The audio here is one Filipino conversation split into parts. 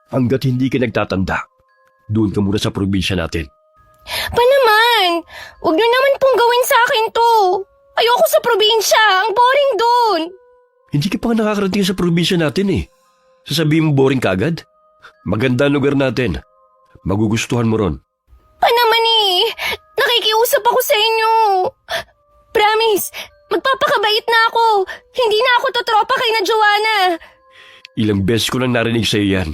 Hanggat hindi ka nagtatanda, doon ka muna sa probinsya natin. Pa naman! Huwag niyo naman pong gawin sa akin to. Ayoko sa probinsya. Ang boring doon. Hindi ka pa nga nakakarating sa probinsya natin eh. Sasabihin mo boring kagad? Maganda ang lugar natin. Magugustuhan mo ron. Pa naman eh. Nakikiusap ako sa inyo. Promise, magpapakabait na ako. Hindi na ako totropa kay na Joanna. Ilang beses ko lang narinig sa iyo yan.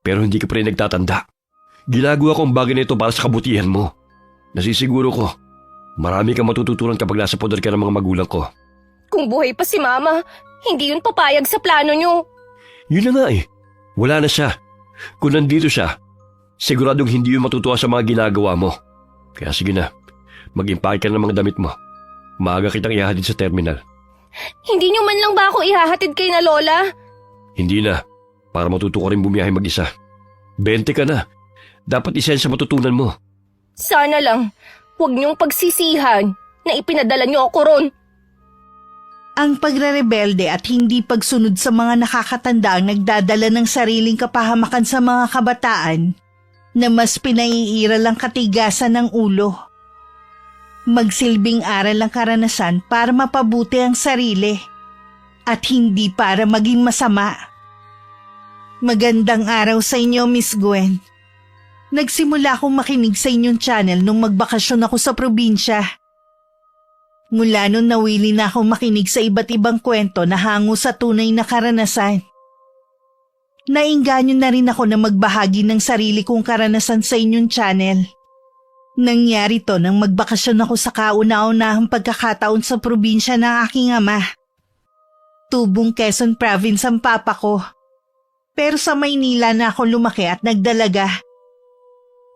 Pero hindi ka pa rin nagtatanda. Ginagawa ko ang bagay na ito para sa kabutihan mo. Nasisiguro ko, marami kang matututunan kapag nasa poder ka ng mga magulang ko. Kung buhay pa si Mama, hindi yun papayag sa plano niyo. Yun na nga eh. Wala na siya. Kung nandito siya, siguradong hindi yun matutuwa sa mga ginagawa mo. Kaya sige na, mag-impake ka ng mga damit mo. Maaga kitang ihahatid sa terminal. Hindi niyo man lang ba ako ihahatid kay na Lola? Hindi na, para matuto ka rin bumiyahe mag-isa. 20 ka na. Dapat isa yan sa matutunan mo. Sana lang, huwag niyong pagsisihan na ipinadala niyo ako ron. Ang pagrerebelde at hindi pagsunod sa mga nakakatanda ang nagdadala ng sariling kapahamakan sa mga kabataan na mas pinaiiral ang katigasan ng ulo. Magsilbing aral ang karanasan para mapabuti ang sarili at hindi para maging masama. Magandang araw sa inyo, Miss Gwen. Nagsimula akong makinig sa inyong channel nung magbakasyon ako sa probinsya. Mula nun nawili na akong makinig sa iba't ibang kwento na hango sa tunay na karanasan. Nainganyo na rin ako na magbahagi ng sarili kong karanasan sa inyong channel. Nangyari to nang magbakasyon ako sa kauna-unahang pagkakataon sa probinsya ng aking ama. Tubong Quezon Province ang papa ko. Pero sa Maynila na ako lumaki at nagdalaga.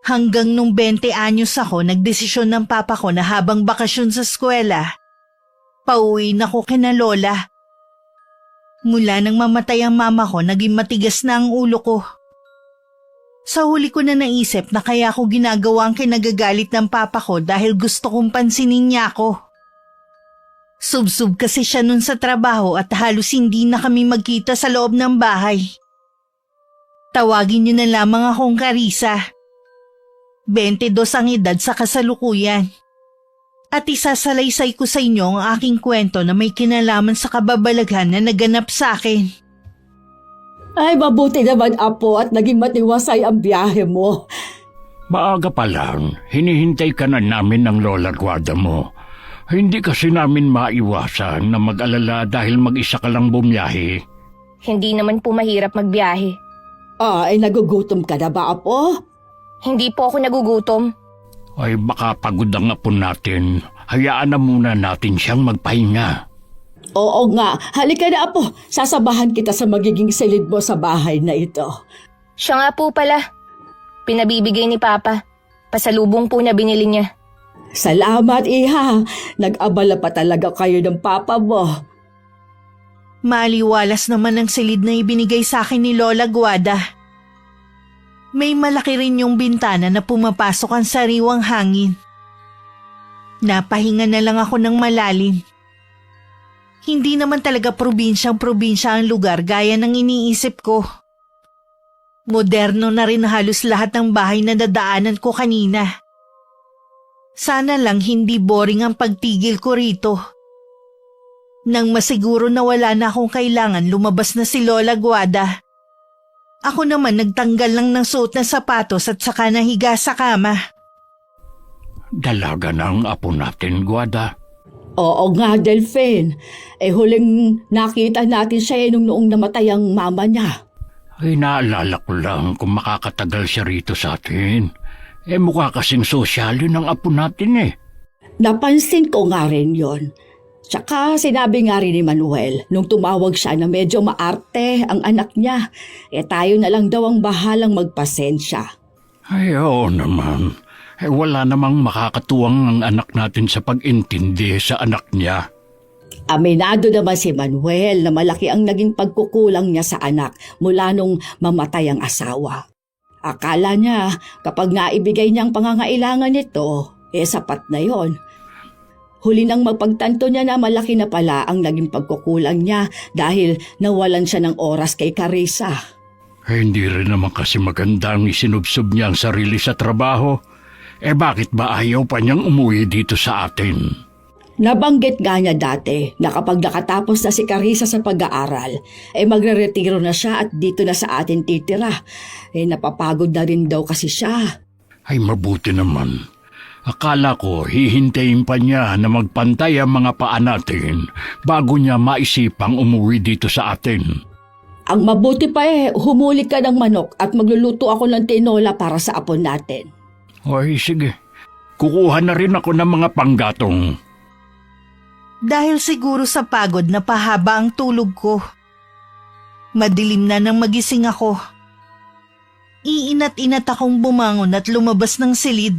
Hanggang nung 20 anyos ako, nagdesisyon ng papa ko na habang bakasyon sa eskwela, pauwi na ko kina Lola. Mula nang mamatay ang mama ko, naging matigas na ang ulo ko. Sa huli ko na naisip na kaya ako ginagawa ang kinagagalit ng papa ko dahil gusto kong pansinin niya ako. Subsub kasi siya nun sa trabaho at halos hindi na kami magkita sa loob ng bahay. Tawagin niyo na lamang akong Carissa. 22 ang edad sa kasalukuyan. At isasalaysay ko sa inyo ang aking kwento na may kinalaman sa kababalaghan na naganap sa akin. Ay, mabuti naman, Apo, at naging matiwasay ang biyahe mo. Maaga pa lang, hinihintay ka na namin ng Lola Guada mo. Hindi kasi namin maiwasan na mag-alala dahil mag-isa ka lang bumiyahe. Hindi naman po mahirap magbiyahe. Ay, nagugutom ka na ba, Apo? Hindi po ako nagugutom. Ay baka pagod ang apo natin. Hayaan na muna natin siyang magpahinga. Oo nga, halika na, Apo. Sasabahan kita sa magiging silid mo sa bahay na ito. Siya nga po pala. Pinabibigay ni Papa. Pasalubong po na binili niya. Salamat, Iha. Nag-abala pa talaga kayo ng papa mo. Maliwalas naman ang silid na ibinigay sa akin ni Lola Guada. May malaki rin yung bintana na pumapasok ang sariwang hangin. Napahinga na lang ako ng malalim. Hindi naman talaga probinsyang-probinsya ang lugar gaya ng iniisip ko. Moderno na rin halos lahat ng bahay na dadaanan ko kanina. Sana lang hindi boring ang pagtigil ko rito. Nang masiguro na wala na akong kailangan, lumabas na si Lola Guada. Ako naman nagtanggal lang ng suot na sapatos at saka nahiga sa kama. Dalaga na ang apo natin, Guada. Oo nga, Delphine. Huling nakita natin siya nung noong namatay ang mama niya. Ay naalala ko lang kung makakatagal siya rito sa atin. Mukha kasing sosyal yun ang apo natin Napansin ko nga rin yon. Tsaka sinabi nga rin ni Manuel nung tumawag siya na medyo maarte ang anak niya. Tayo na lang daw ang bahalang magpasensya. Ay oo naman. Wala namang makakatuwang ang anak natin sa pag-intindi sa anak niya. Aminado naman si Manuel na malaki ang naging pagkukulang niya sa anak mula nung mamatay ang asawa. Akala niya kapag naibigay niya ang pangangailangan nito, sapat na yon. Huli nang magpagtanto niya na malaki na pala ang naging pagkukulang niya dahil nawalan siya ng oras kay Carissa. Hindi rin naman kasi magandang isinubsob niya ang sarili sa trabaho. Bakit ba ayaw pa niyang umuwi dito sa atin? Nabanggit nga niya dati na kapag nakatapos na si Carissa sa pag-aaral, magre-retiro na siya at dito na sa atin titira. Napapagod na rin daw kasi siya. Ay mabuti naman. Akala ko hihintayin pa niya na magpantay ang mga paa natin bago niya maisipang umuwi dito sa atin. Ang mabuti pa humuli ka ng manok at magluluto ako ng tinola para sa apon natin. Ay sige, kukuha na rin ako ng mga panggatong. Dahil siguro sa pagod na pahaba ang tulog ko. Madilim na nang magising ako. Iinat-inat akong bumangon at lumabas ng silid.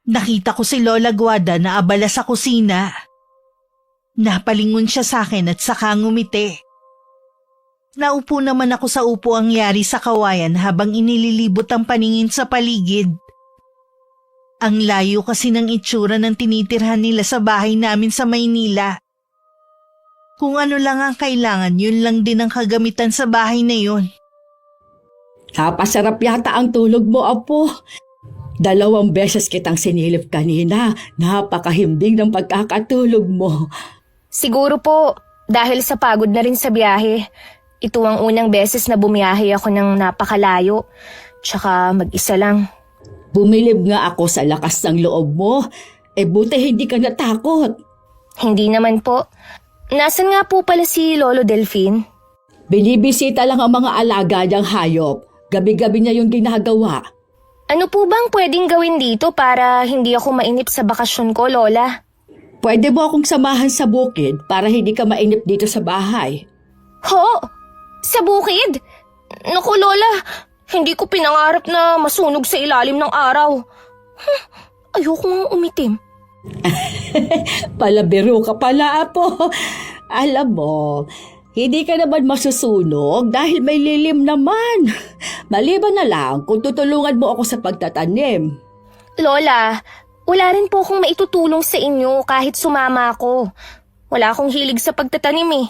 Nakita ko si Lola Guada na abala sa kusina. Napalingon siya sa akin at saka ngumiti. Naupo naman ako sa upuang yari sa kawayan habang inililibot ang paningin sa paligid. Ang layo kasi ng itsura ng tinitirhan nila sa bahay namin sa Maynila. Kung ano lang ang kailangan, yun lang din ang kagamitan sa bahay na yun. Napasarap yata ang tulog mo, Apo. 2 beses kitang sinilip kanina. Napakahimbing ng pagkakatulog mo. Siguro po, dahil sa pagod na rin sa biyahe. Ito ang unang beses na bumiyahe ako ng napakalayo. Tsaka mag-isa lang. Bumilib nga ako sa lakas ng loob mo. Buti hindi ka natakot. Hindi naman po. Nasaan nga po pala si Lolo Delphine? Binibisita lang ang mga alaga niyang hayop. Gabi-gabi niya yung ginagawa. Ano po bang pwedeng gawin dito para hindi ako mainip sa bakasyon ko, Lola? Pwede mo akong samahan sa bukid para hindi ka mainip dito sa bahay. Ho? Sa bukid? Naku, Lola, hindi ko pinangarap na masunog sa ilalim ng araw. Ayoko nga umitim. Palabiro ka pala, Apo. Alam mo, hindi ka naman masusunog dahil may lilim naman. Maliban na lang kung tutulungan mo ako sa pagtatanim. Lola, wala rin po akong maitutulong sa inyo kahit sumama ako. Wala akong hilig sa pagtatanim eh.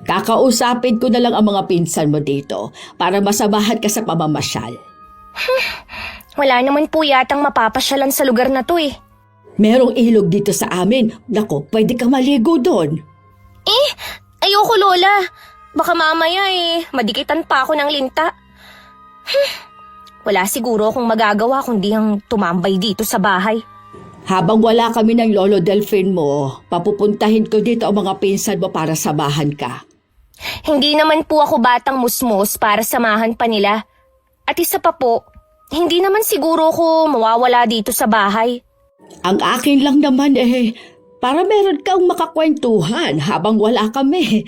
Kakausapin ko na lang ang mga pinsan mo dito para masamahan ka sa pamamasyal. Wala naman po yatang mapapasyalan sa lugar na to eh. Merong ilog dito sa amin. Nako, pwede ka maligo doon. Ayoko, Lola. Baka mamaya madikitan pa ako ng linta. Wala siguro akong magagawa kundi ang tumambay dito sa bahay. Habang wala kami ng Lolo Delphine mo, papupuntahin ko dito ang mga pinsan mo para samahan ka. Hindi naman po ako batang musmos para samahan pa nila. At isa pa po, hindi naman siguro ako mawawala dito sa bahay. Ang akin lang naman para meron kang makakwentuhan habang wala kami.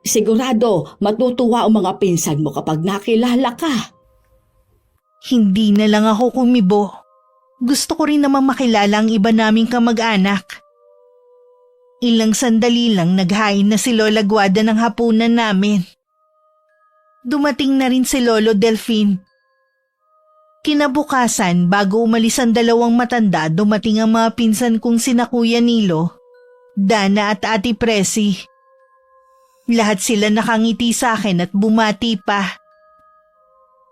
Sigurado matutuwa ang mga pinsan mo kapag nakilala ka. Hindi na lang ako kumibo. Gusto ko rin naman makilala ang iba naming kamag-anak. Ilang sandali lang naghain na si Lola Guada ng hapunan namin. Dumating na rin si Lolo Delphine. Kinabukasan, bago umalis ang 2 matanda, dumating ang mga pinsan kong sina Kuya Nilo, Dana at Ate Presi. Lahat sila nakangiti sa akin at bumati pa.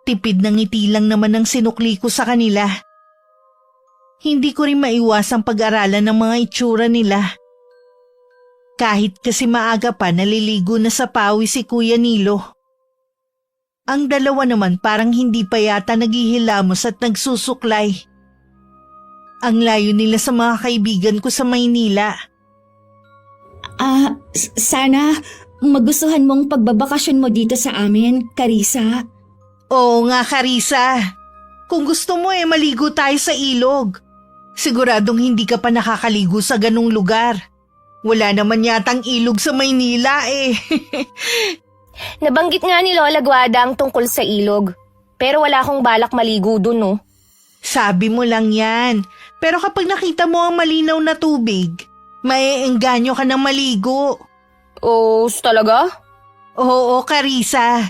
Tipid ng ngiti lang naman ang sinukli ko sa kanila. Hindi ko rin maiwasang pag-aralan ng mga itsura nila. Kahit kasi maaga pa naliligo na sa pawi si Kuya Nilo. Ang 2 naman parang hindi pa yata naghihilamos at nagsusuklay. Ang layo nila sa mga kaibigan ko sa Maynila. Sana magustuhan mong pagbabakasyon mo dito sa amin, Carissa. Oo nga, Carissa. Kung gusto mo maligo tayo sa ilog. Siguradong hindi ka pa nakakaligo sa ganung lugar. Wala naman yatang ilog sa Maynila Nabanggit nga ni Lola Guada ang tungkol sa ilog. Pero wala akong balak maligo dun, no? Sabi mo lang yan. Pero kapag nakita mo ang malinaw na tubig, maeengganyo ka ng maligo. Oh, talaga? Oo, Carissa.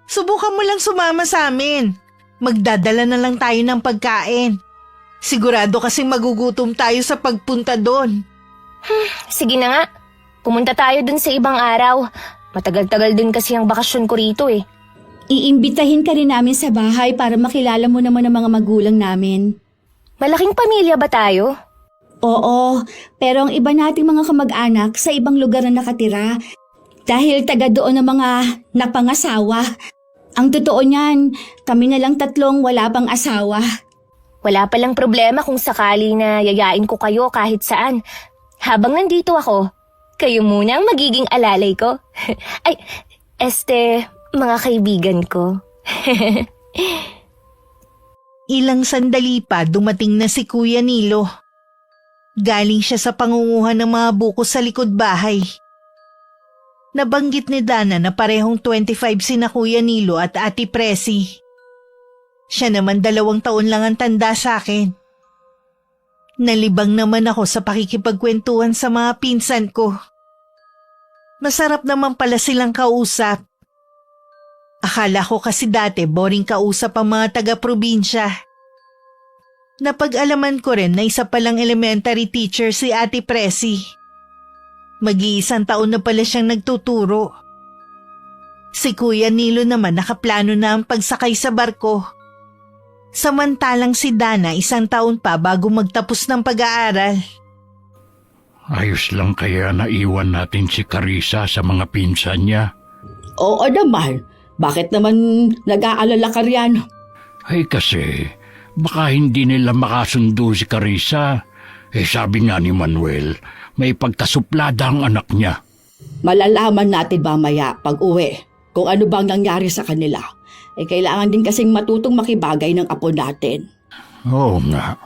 Subukan mo lang sumama sa amin. Magdadala na lang tayo ng pagkain. Sigurado kasing magugutom tayo sa pagpunta doon. Sige na nga. Pumunta tayo dun sa ibang araw. Matagal-tagal din kasi ang bakasyon ko rito eh. Iimbitahin ka rin namin sa bahay para makilala mo naman ang mga magulang namin. Malaking pamilya ba tayo? Oo, pero ang iba nating mga kamag-anak sa ibang lugar na nakatira dahil taga doon ang mga napangasawa. Ang totoo niyan, kami na lang 3 wala pang asawa. Wala palang problema kung sakali na yayain ko kayo kahit saan. Habang nandito ako, kayo muna ang magiging alalay ko. Ay, mga kaibigan ko. Ilang sandali pa dumating na si Kuya Nilo. Galing siya sa pangunguhan ng mga buko sa likod bahay. Nabanggit ni Dana na parehong 25 sina Kuya Nilo at Ate Presi. Siya naman 2 taon lang ang tanda sa akin. Nalibang naman ako sa pakikipagkwentuhan sa mga pinsan ko. Masarap naman pala silang kausap. Akala ko kasi dati boring kausap ang mga taga-probinsya. Napag-alaman ko rin na isa palang elementary teacher si Ate Presi. Mag-iisang taon na pala siyang nagtuturo. Si Kuya Nilo naman nakaplano na ang pagsakay sa barko. Samantalang si Dana 1 taon pa bago magtapos ng pag-aaral. Ayos lang kaya naiwan natin si Carissa sa mga pinsan niya. Oo naman. Bakit naman nag-aalala ka riyan? Ay kasi, baka hindi nila makasundo si Carissa. Sabi nga ni Manuel, may pagkasuplada ang anak niya. Malalaman natin mamaya pag uwi kung ano bang nangyari sa kanila. Kailangan din kasing matutong makibagay ng apo natin. Oo nga.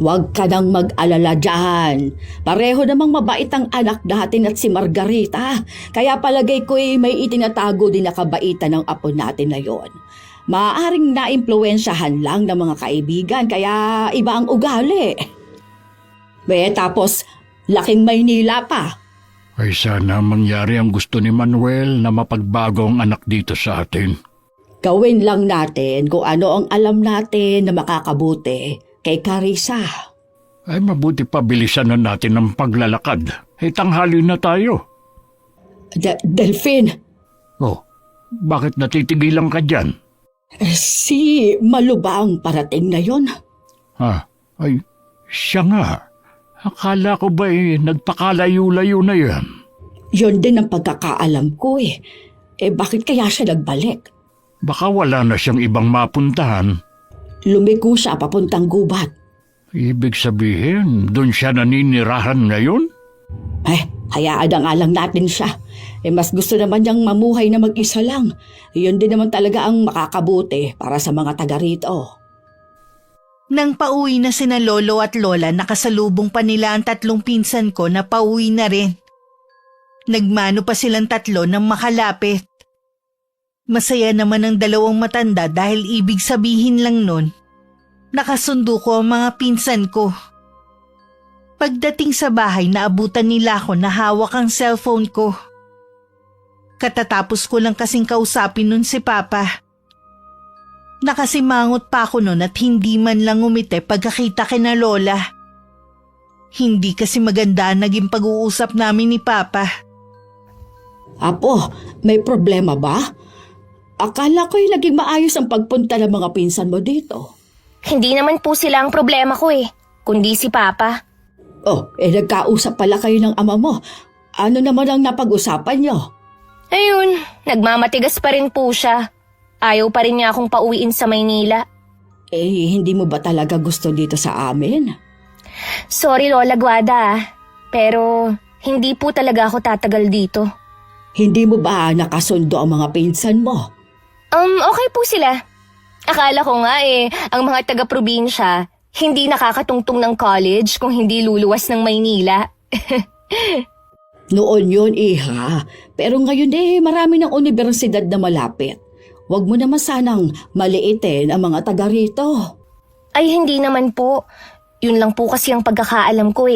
Huwag ka nang mag-alala dyan. Pareho namang mabait ang anak natin at si Margarita. Kaya palagay ko'y may itinatago din na kabaitan ng apo natin na yon. Maaaring naimpluwensyahan lang ng mga kaibigan kaya iba ang ugali. Tapos laking Maynila pa. Ay sana mangyari ang gusto ni Manuel na mapagbago ang anak dito sa atin. Gawin lang natin kung ano ang alam natin na makakabuti kay Carissa. Ay mabuti pa bilisan na natin ang paglalakad. Tanghali na tayo. Delphine, Oh, bakit natitigilan ka dyan? si Malu ba ang parating na yon? Ay, siya nga. Akala ko ba nagpakalayo-layo na yan? Yon din ang pagkakaalam ko bakit kaya siya nagbalik? Baka wala na siyang ibang mapuntahan. Lumiko siya papuntang gubat. Ibig sabihin, doon siya naninirahan ngayon? Hayaan na nga lang natin siya. Mas gusto naman niyang mamuhay na mag-isa lang. Yun din naman talaga ang makakabuti para sa mga taga rito. Nang pauwi na sina Lolo at Lola, nakasalubong pa nila ang 3 pinsan ko na pauwi na rin. Nagmano pa silang 3 nang makalapit. Masaya naman ang 2 matanda dahil ibig sabihin lang nun, nakasundo ko ang mga pinsan ko. Pagdating sa bahay, naabutan nila ako na hawak ang cellphone ko. Katatapos ko lang kasing kausapin nun si Papa. Nakasimangot pa ako nun at hindi man lang umite pagkakita kina Lola. Hindi kasi maganda ang naging pag-uusap namin ni Papa. Apo, may problema ba? Akala ko'y naging maayos ang pagpunta ng mga pinsan mo dito. Hindi naman po sila ang problema ko kundi si Papa. Nagkausap pala kayo ng ama mo. Ano naman ang napag-usapan niyo? Ayun, nagmamatigas pa rin po siya. Ayaw pa rin niya akong pauwiin sa Maynila. Hindi mo ba talaga gusto dito sa amin? Sorry Lola Guada, pero hindi po talaga ako tatagal dito. Hindi mo ba nakasundo ang mga pinsan mo? Okay po sila. Akala ko nga ang mga taga-probinsya, hindi nakakatungtong ng college kung hindi luluwas ng Maynila. Noon yun, Iha. Pero ngayon marami ng universidad na malapit. Huwag mo naman sanang maliitin ang mga taga rito. Ay hindi naman po. Yun lang po kasi ang pagkakaalam ko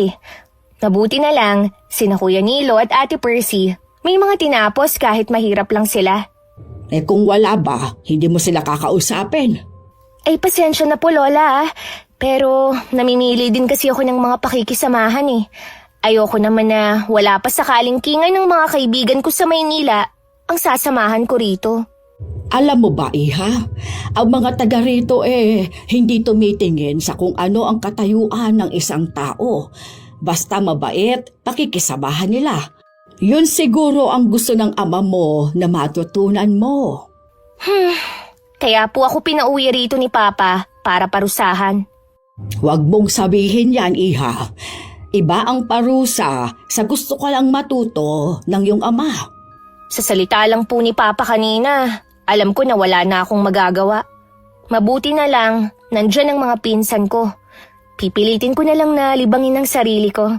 Mabuti na lang, sina Kuya Nilo at Ate Percy, may mga tinapos kahit mahirap lang sila. Kung wala ba, hindi mo sila kakausapin. Ay pasensya na po Lola pero namimili din kasi ako ng mga pakikisamahan Ayoko naman na wala pa sa kalingkingan ng mga kaibigan ko sa Maynila ang sasamahan ko rito. Alam mo ba, Iha, ang mga taga rito hindi tumitingin sa kung ano ang katayuan ng isang tao. Basta mabait, pakikisamahan nila. Yun siguro ang gusto ng ama mo na matutunan mo. Kaya po ako pinauwi rito ni Papa para parusahan. Huwag mong sabihin yan, Iha. Iba ang parusa sa gusto ka lang matuto ng iyong ama. Sa salita lang po ni Papa kanina, alam ko na wala na akong magagawa. Mabuti na lang, nandyan ang mga pinsan ko. Pipilitin ko na lang na libangin ang sarili ko.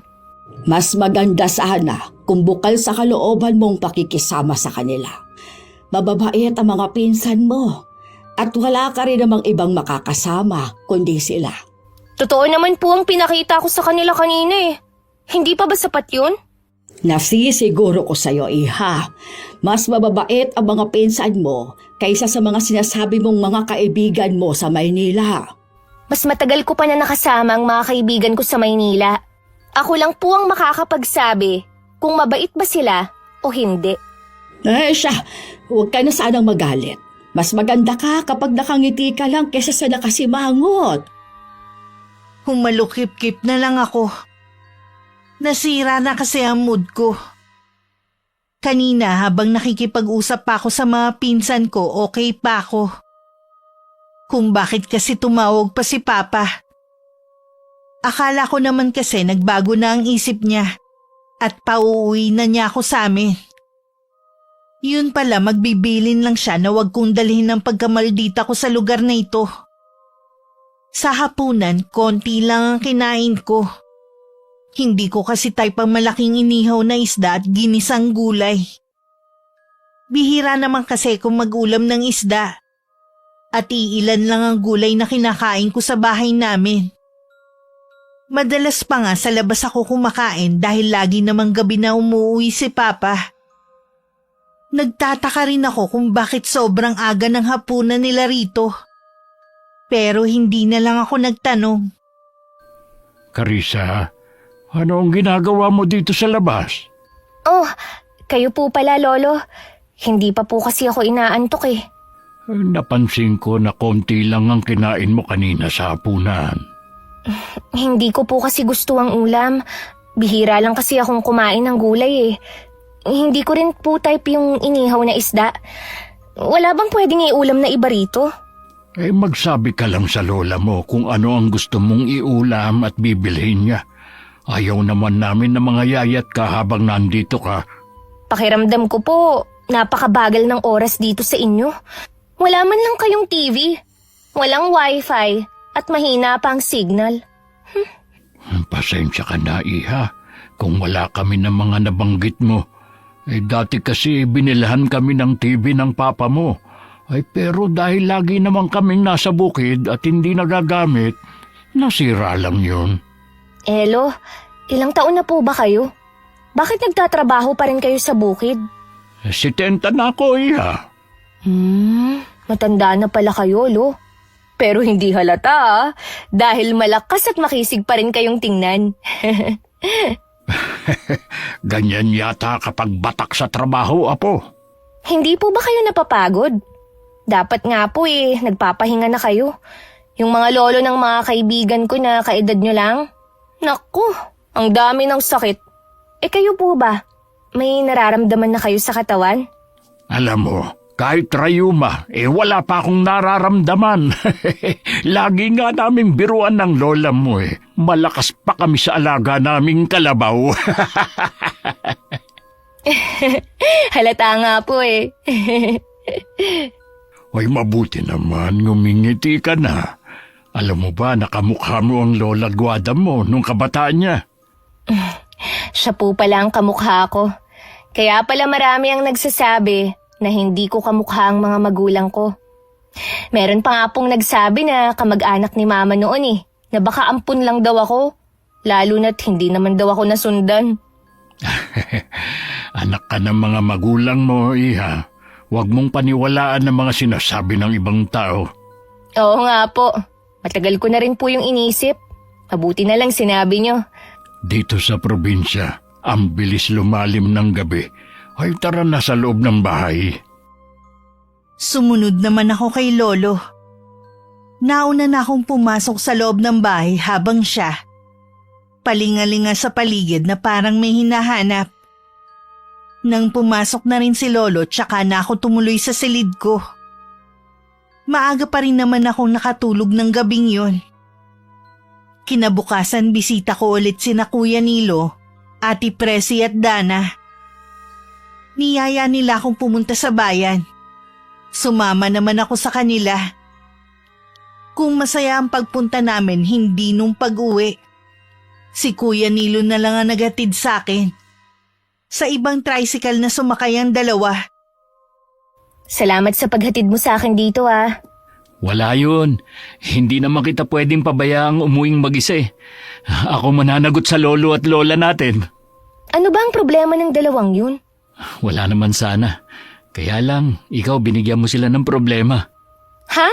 Mas maganda sana kung bukal sa kalooban mong pakikisama sa kanila. Mababait ang mga pinsan mo at wala ka rin namang ibang makakasama kundi sila. Totoo naman po ang pinakita ko sa kanila kanina eh. Hindi pa ba sapat yun? Nasisiguro ko sa'yo, Iha. Mas mababait ang mga pinsan mo kaysa sa mga sinasabi mong mga kaibigan mo sa Maynila. Mas matagal ko pa na nakasama ang mga kaibigan ko sa Maynila. Ako lang po ang makakapagsabi kung mabait ba sila o hindi. Siya, huwag ka na sanang magalit. Mas maganda ka kapag nakangiti ka lang kaysa sa nakasimangot. Humalukip-kip na lang ako. Nasira na kasi ang mood ko. Kanina habang nakikipag-usap pa ako sa mga pinsan ko, okay pa ako. Kung bakit kasi tumawag pa si Papa. Akala ko naman kasi nagbago na ang isip niya at pauuwi na niya ako sa amin. Yun pala, magbibilin lang siya na wag kong dalhin ng pagkamaldita ko sa lugar na ito. Sa hapunan, konti lang ang kinain ko. Hindi ko kasi type ang malaking inihaw na isda at ginisang gulay. Bihira naman kasi kung mag-ulam ng isda. At iilan lang ang gulay na kinakain ko sa bahay namin. Madalas pa nga sa labas ako kumakain dahil lagi namang gabi na umuwi si Papa. Nagtataka rin ako kung bakit sobrang aga ng hapunan nila rito. Pero hindi na lang ako nagtanong. Carissa, ano ang ginagawa mo dito sa labas? Oh, kayo po pala, Lolo. Hindi pa po kasi ako inaantok eh. Napansin ko na konti lang ang kinain mo kanina sa hapunan. Hindi ko po kasi gusto ang ulam. Bihira lang kasi akong kumain ng gulay eh. Hindi ko rin po type yung inihaw na isda. Wala bang pwedeng iulam na iba rito? Magsabi ka lang sa lola mo kung ano ang gusto mong iulam at bibilhin niya. Ayaw naman namin na mga yayat ka habang nandito ka. Pakiramdam ko po, napakabagal ng oras dito sa inyo. Wala man lang kayong TV, walang wifi, at mahina pa ang signal. Pasensya ka na, Iha, kung wala kami ng mga nabanggit mo. Dati kasi binilahan kami ng TV ng papa mo. Pero dahil lagi naman kaming nasa bukid at hindi nagagamit, nasira lang yun. Elo, ilang taon na po ba kayo? Bakit nagtatrabaho pa rin kayo sa bukid? 70 na ako, Iha. Matanda na pala kayo, Lo. Pero hindi halata dahil malakas at makisig pa rin kayong tingnan. Ganyan yata kapag batak sa trabaho, Apo. Hindi po ba kayo napapagod? Dapat nga po nagpapahinga na kayo. Yung mga lolo ng mga kaibigan ko na kaedad nyo lang. Naku, ang dami ng sakit. Kayo po ba? May nararamdaman na kayo sa katawan? Alam mo, kahit rayuma, wala pa akong nararamdaman. Lagi nga naming biruan ng lola mo Malakas pa kami sa alaga naming kalabaw. Halata nga po Mabuti naman, ngumingiti ka na. Alam mo ba, nakamukha mo ang lola Guada mo nung kabataan niya. Siya po pala ang kamukha ko. Kaya pala marami ang nagsasabi na hindi ko kamukha ang mga magulang ko. Meron pa nga pong nagsabi na kamag-anak ni Mama noon na baka ampun lang daw ako, lalo na't hindi naman daw ako nasundan. Anak ka ng mga magulang mo, Iha. Huwag mong paniwalaan ang mga sinasabi ng ibang tao. Oo nga po. Matagal ko na rin po yung inisip. Mabuti na lang sinabi nyo. Dito sa probinsya, ang bilis lumalim ng gabi. Tara na sa loob ng bahay. Sumunod naman ako kay Lolo. Nauna na akong pumasok sa loob ng bahay habang siya palingalinga sa paligid na parang may hinahanap. Nang pumasok na rin si Lolo, tsaka na ako tumuloy sa silid ko. Maaga pa rin naman akong nakatulog ng gabing yon. Kinabukasan bisita ko ulit sina Kuya Nilo, Ate Presi at Dana. Niyaya nila akong pumunta sa bayan. Sumama naman ako sa kanila. Kung masaya ang pagpunta namin, hindi nung pag-uwi. Si Kuya Nilo na lang ang naghatid sa akin. Sa ibang tricycle na sumakay ang dalawa. Salamat sa paghatid mo sa akin dito Wala yun. Hindi naman kita pwedeng pabayaang umuwing mag-isa eh. Ako mananagot sa lolo at lola natin. Ano ba ang problema ng dalawang yun? Wala naman sana. Kaya lang, ikaw binigyan mo sila ng problema. Ha?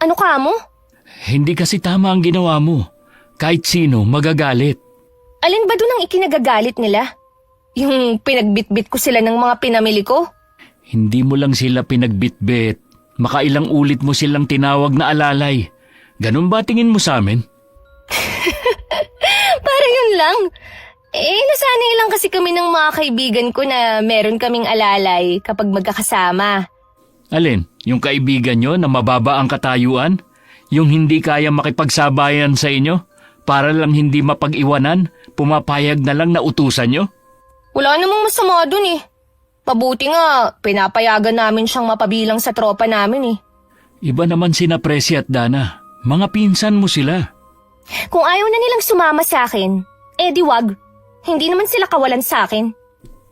Ano ka mo? Hindi kasi tama ang ginawa mo. Kahit sino, magagalit. Alin ba dun ang ikinagagalit nila? Yung pinagbitbit ko sila ng mga pinamili ko? Hindi mo lang sila pinagbitbit. Makailang ulit mo silang tinawag na alalay. Ganun ba tingin mo sa amin? Parang yun lang. Nasanay lang kasi kami ng mga kaibigan ko na meron kaming alalay kapag magkakasama. Alin? Yung kaibigan nyo na mababa ang katayuan? Yung hindi kaya makipagsabayan sa inyo? Para lang hindi mapag-iwanan? Pumapayag na lang na utusan nyo? Wala namang masama dun Pabuti nga, pinapayagan namin siyang mapabilang sa tropa namin Iba naman sina Presi at Dana. Mga pinsan mo sila. Kung ayaw na nilang sumama sa akin, di wag. Hindi naman sila kawalan sa akin.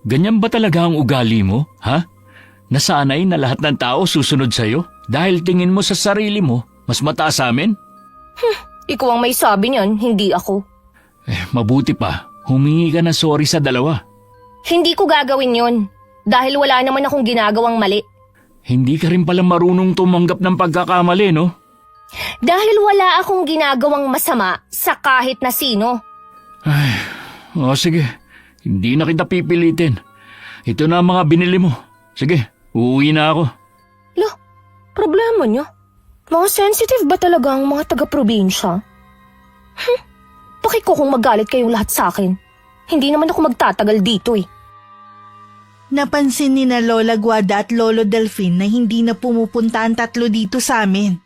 Ganyan ba talaga ang ugali mo, ha? Nasanay na lahat ng tao susunod sa'yo dahil tingin mo sa sarili mo mas mataas sa amin? Ikaw ang may sabi niyan, hindi ako. Mabuti pa, humingi ka ng sorry sa dalawa. Hindi ko gagawin yon dahil wala naman akong ginagawang mali. Hindi ka rin pala marunong tumanggap ng pagkakamali, no? Dahil wala akong ginagawang masama sa kahit na sino. Sige, hindi na kita pipilitin. Ito na ang mga binili mo. Sige, uuwi na ako. Problema niyo? Mga sensitive ba talaga ang mga taga-probinsya? Bakit ko kung magalit kayong lahat sa akin? Hindi naman ako magtatagal dito Napansin ni na Lola Guada at Lolo Delfin na hindi na pumupunta ang tatlo dito sa amin.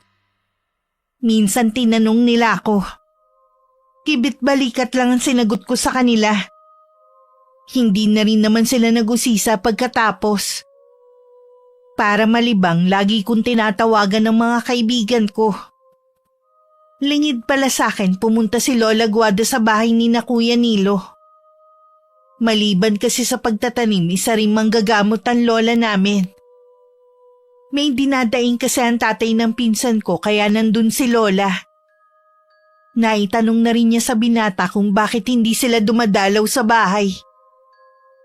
Minsan tinanong nila ako. Kibit-balikat lang ang sinagot ko sa kanila. Hindi na rin naman sila nag-usisa pagkatapos. Para malibang, lagi kong tinatawagan ng mga kaibigan ko. Lingid pala sa akin pumunta si Lola Guada sa bahay ni na Kuya Nilo. Maliban kasi sa pagtatanim, isa rin manggagamot ang lola namin. May dinadaing kasi ang tatay ng pinsan ko kaya nandun si Lola. Naitanong na rin niya sa binata kung bakit hindi sila dumadalaw sa bahay.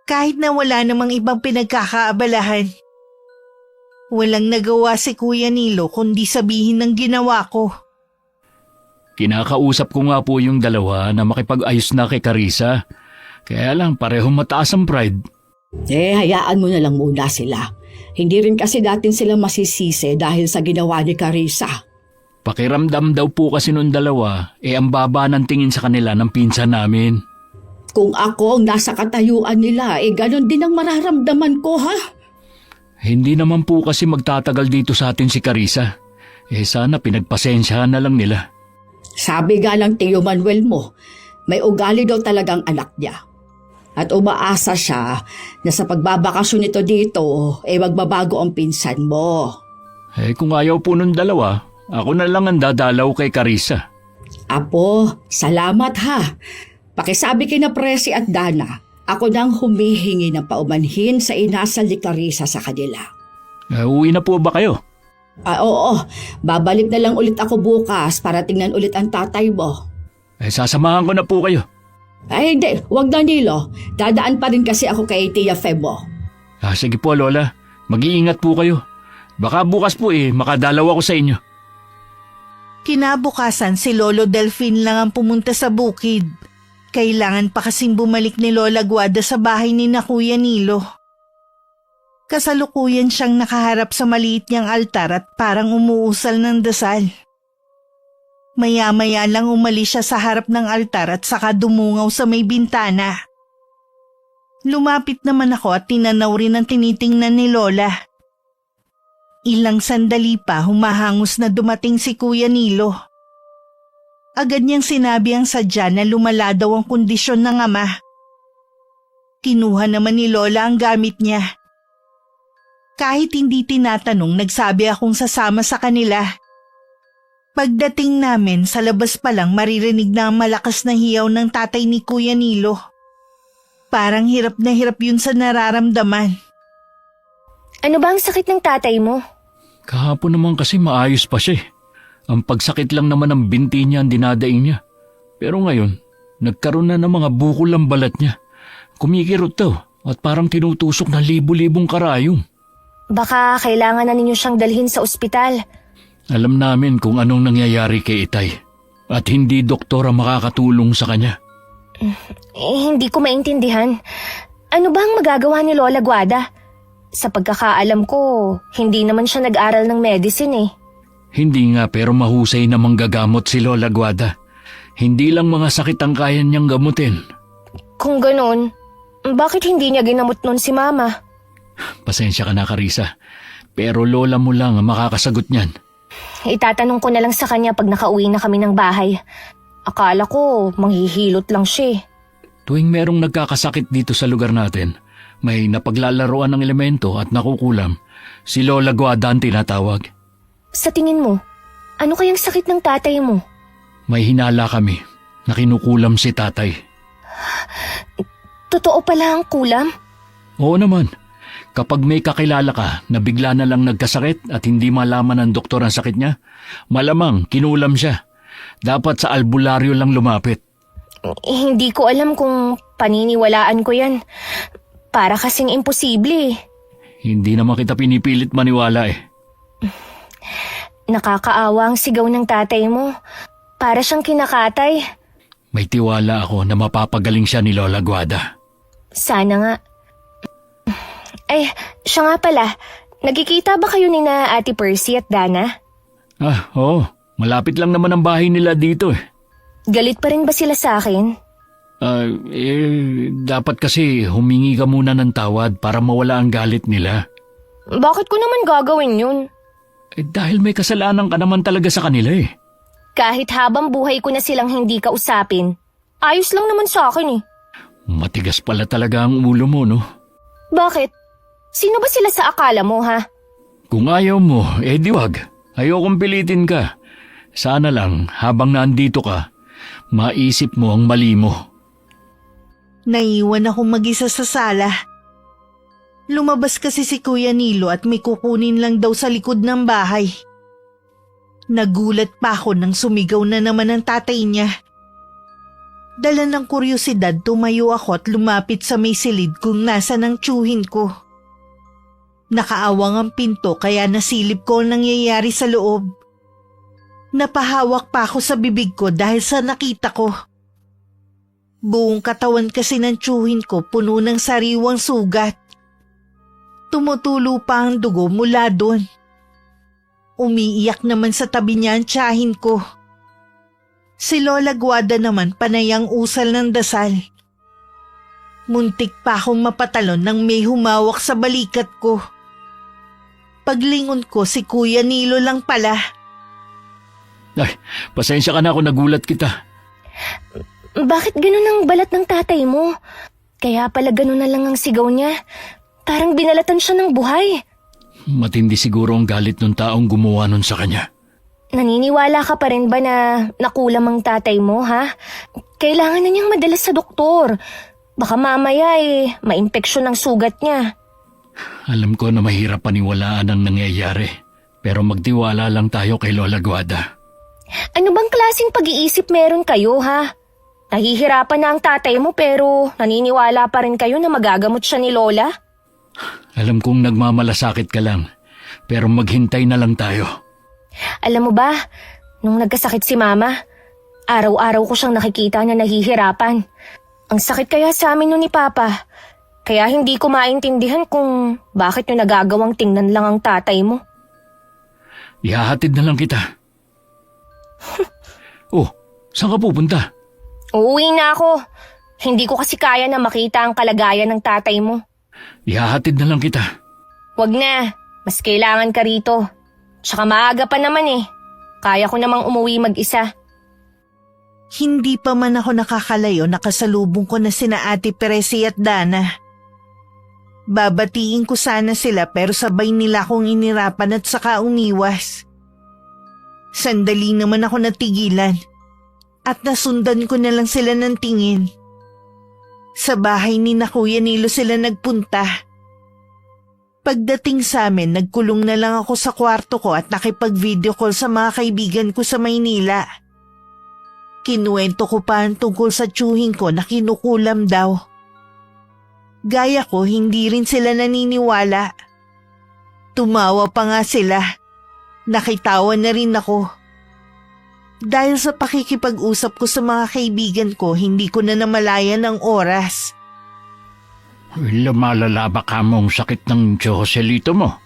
Kahit na wala namang ibang pinagkakaabalahan. Walang nagawa si Kuya Nilo kundi sabihin ng ginawa ko. Kinakausap ko nga po yung dalawa na makipag-ayos na kay Carissa. Kaya lang parehong mataas ang pride. Hayaan mo na lang muna sila. Hindi rin kasi natin sila masisisi dahil sa ginawa ni Carissa. Pakiramdam daw po kasi nung dalawa, ang baba ng tingin sa kanila ng pinsan namin. Kung ako ang nasa katayuan nila, ganon din ang mararamdaman ko, ha? Hindi naman po kasi magtatagal dito sa atin si Carissa. Sana pinagpasensyahan na lang nila. Sabi nga ng Tio Manuel mo, may ugali daw talagang anak niya. At umaasa siya na sa pagbabakasyon nito dito, magbabago ang pinsan mo. Kung ayaw po nung dalawa, ako na lang ang dadalaw kay Carissa. Apo, salamat ha. Pakisabi kina Presi at Dana, ako nang humihingi ng paumanhin sa inasal ni Carissa sa kanila. Uwi na po ba kayo? Oo, babalik na lang ulit ako bukas para tingnan ulit ang tatay mo. Sasamahan ko na po kayo. Hindi, wag na Nilo. Dadaan pa rin kasi ako kay Tia Febo. Sige po Lola, mag-iingat po kayo. Baka bukas po makadalaw ako sa inyo. Kinabukasan si Lolo Delfin lang ang pumunta sa bukid. Kailangan pa kasing bumalik ni Lola Guada sa bahay ni na Kuya Nilo. Kasalukuyan siyang nakaharap sa maliit niyang altar at parang umuusal ng dasal. Maya-maya lang umalis siya sa harap ng altar at saka dumungaw sa may bintana. Lumapit naman ako at tinanaw rin ang tinitingnan ni Lola. Ilang sandali pa humahangos na dumating si Kuya Nilo. Agad niyang sinabi ang sadya na lumala daw ang kondisyon ng ama. Kinuha naman ni Lola ang gamit niya. Kahit hindi tinatanong, nagsabi akong sasama sa kanila. Pagdating namin, sa labas pa lang maririnig na ang malakas na hiyaw ng tatay ni Kuya Nilo. Parang hirap na hirap yun sa nararamdaman. Ano ba ang sakit ng tatay mo? Kahapon naman kasi maayos pa siya. Ang pagsakit lang naman ng binti niya ang dinadaing niya. Pero ngayon, nagkaroon na ng mga bukol ang balat niya. Kumikirot daw at parang tinutusok ng libu-libong karayom. Baka kailangan na ninyo siyang dalhin sa ospital. Alam namin kung anong nangyayari kay Itay at hindi doktor ang makakatulong sa kanya. Hindi ko maintindihan. Ano ba ang magagawa ni Lola Guada? Sa pagkakaalam ko, hindi naman siya nag-aral ng medicine eh. Hindi nga pero mahusay na manggagamot si Lola Guada. Hindi lang mga sakit ang kaya niyang gamutin. Kung ganun, bakit hindi niya ginamot nun si Mama? Pasensya ka na, Carissa. Pero lola mo lang ang makakasagot niyan. Itatanong ko na lang sa kanya pag nakauwi na kami ng bahay. Akala ko manghihilot lang siya eh. Tuwing merong nagkakasakit dito sa lugar natin, may napaglalaroan ng elemento at nakukulam, si Lola Guada ang tinatawag. Sa tingin mo, ano kayang sakit ng tatay mo? May hinala kami na kinukulam si tatay. Totoo pala ang kulam? Oo naman. Kapag may kakilala ka na bigla na lang nagkasakit at hindi malaman ng doktor ang sakit niya, malamang kinulam siya. Dapat sa albularyo lang lumapit. Hindi ko alam kung paniniwalaan ko yan. Para kasing imposible eh. Hindi naman kita pinipilit maniwala eh. Nakakaawa ang sigaw ng tatay mo. Para siyang kinakatay. May tiwala ako na mapapagaling siya ni Lola Guada. Sana nga. Ay, siya nga pala. Nagkikita ba kayo ni na Ate Percy at Dana? Oo. Malapit lang naman ang bahay nila dito eh. Galit pa rin ba sila sa akin? Dapat kasi humingi ka muna ng tawad para mawala ang galit nila. Bakit ko naman gagawin yun? Dahil may kasalanan ka naman talaga sa kanila eh. Kahit habang buhay ko na silang hindi kausapin, ayos lang naman sa akin eh. Matigas pala talaga ang ulo mo, no? Bakit? Sino ba sila sa akala mo, ha? Kung ayaw mo, di wag. Ayokong pilitin ka. Sana lang, habang nandito ka, maisip mo ang mali mo. Naiwan akong mag-isa sa sala. Lumabas kasi si Kuya Nilo at may kukunin lang daw sa likod ng bahay. Nagulat pa ako nang sumigaw na naman ang tatay niya. Dala ng kuryosidad, tumayo ako at lumapit sa may silid kung nasa ng tiyuhin ko. Nakaawang ang pinto kaya nasilip ko ang nangyayari sa loob. Napahawak pa ako sa bibig ko dahil sa nakita ko. Buong katawan kasi ng tiyuhin ko puno ng sariwang sugat. Tumutulo pa ang dugo mula doon. Umiiyak naman sa tabi niya ang tiyahin ko. Si Lola Guada naman panayang usal ng dasal. Muntik pa akong mapatalon nang may humawak sa balikat ko. Paglingon ko si Kuya Nilo lang pala. Ay, pasensya ka na ako, nagulat kita. Bakit ganun ang balat ng tatay mo? Kaya pala ganun na lang ang sigaw niya. Parang binalatan siya ng buhay. Matindi siguro ang galit ng taong gumawa nun sa kanya. Naniniwala ka pa rin ba na nakulam ang tatay mo, ha? Kailangan na niyang madala sa doktor. Baka mamaya maimpeksyon ang sugat niya. Alam ko na mahirap paniwalaan ang nangyayari. Pero magtiwala lang tayo kay Lola Guada. Ano bang klaseng pag-iisip meron kayo, ha? Nahihirapan na ang tatay mo pero naniniwala pa rin kayo na magagamot siya ni Lola? Alam kong nagmamalasakit ka lang. Pero maghintay na lang tayo. Alam mo ba, nung nagkasakit si Mama, araw-araw ko siyang nakikita na nahihirapan. Ang sakit kaya sa amin nun ni Papa. Kaya hindi ko maintindihan kung bakit nyo nagagawang tingnan lang ang tatay mo. Ihahatid na lang kita. Oh, saan ka pupunta? Uuwi na ako. Hindi ko kasi kaya na makita ang kalagayan ng tatay mo. Ihahatid na lang kita. Wag na. Mas kailangan ka rito. Tsaka maaga pa naman eh. Kaya ko namang umuwi mag-isa. Hindi pa man ako nakakalayo, nakasalubong ko na sina Ate Peresi at Dana. Babatiin ko sana sila pero sabay nila akong inirapan at saka umiwas. Sandali naman ako natigilan at nasundan ko na lang sila ng tingin. Sa bahay ni na Kuya Nilo sila nagpunta. Pagdating sa amin, nagkulong na lang ako sa kwarto ko at nakipag-video call sa mga kaibigan ko sa Maynila. Kinuwento ko pa ang tungkol sa tiyuhin ko na kinukulam daw. Gaya ko, hindi rin sila naniniwala. Tumawa pa nga sila. Nakitawa na rin ako. Dahil sa pakikipag-usap ko sa mga kaibigan ko, hindi ko na namalayan ang oras. Lumalala ba ka mong sakit ng Joselito mo?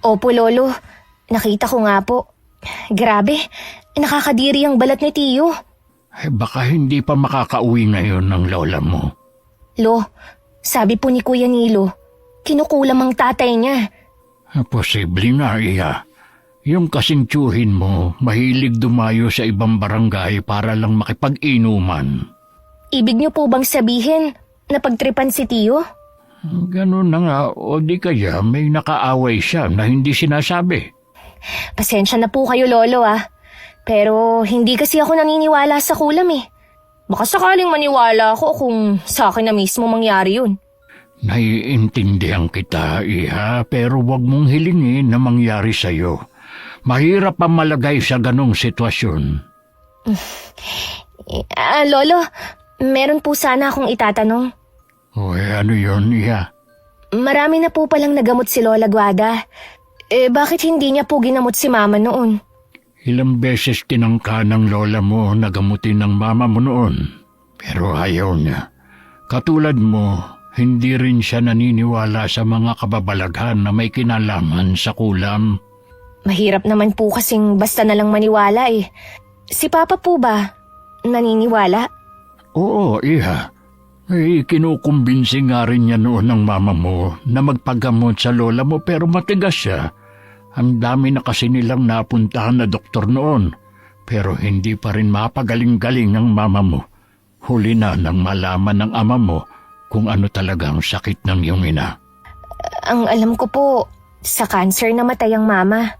Opo, Lolo. Nakita ko nga po. Grabe, nakakadiri ang balat ni Tiyo. Baka hindi pa makakauwi ngayon ng lola mo. Lo, sabi po ni Kuya Nilo, kinukulam ang tatay niya. Posible nga, iya. Yung kasing tiyuhin mo, mahilig dumayo sa ibang barangay para lang makipag-inuman. Ibig niyo po bang sabihin na pagtripan si Tiyo? Ganun na nga, o di kaya may nakaaway siya na hindi sinasabi. Pasensya na po kayo, Lolo ah. Pero hindi kasi ako naniniwala sa kulam eh. Baka sakaling maniwala ako kung sa akin na mismo mangyari yun. Naiintindihan kita, iha, pero wag mong hilingin na mangyari sa'yo. Mahirap ang malagay sa ganong sitwasyon. Lolo, meron po sana akong itatanong. Ano yun, iha? Marami na po palang nagamot si Lola Guada. Bakit hindi niya po ginamot si Mama noon? Ilang beses tinangka ng lola mo na gamutin ng mama mo noon, pero ayaw niya. Katulad mo, hindi rin siya naniniwala sa mga kababalaghan na may kinalaman sa kulam. Mahirap naman po kasing basta na lang maniwala eh. Si Papa po ba naniniwala? Oo, iha. Kinukumbinsi nga rin niya noon ng mama mo na magpagamot sa lola mo pero matigas siya. Ang dami na kasi nilang napuntahan na doktor noon, pero hindi pa rin mapagaling-galing ang mama mo. Huli na nang malaman ng ama mo kung ano talaga ang sakit ng iyong ina. Ang alam ko po, sa cancer namatay ang mama.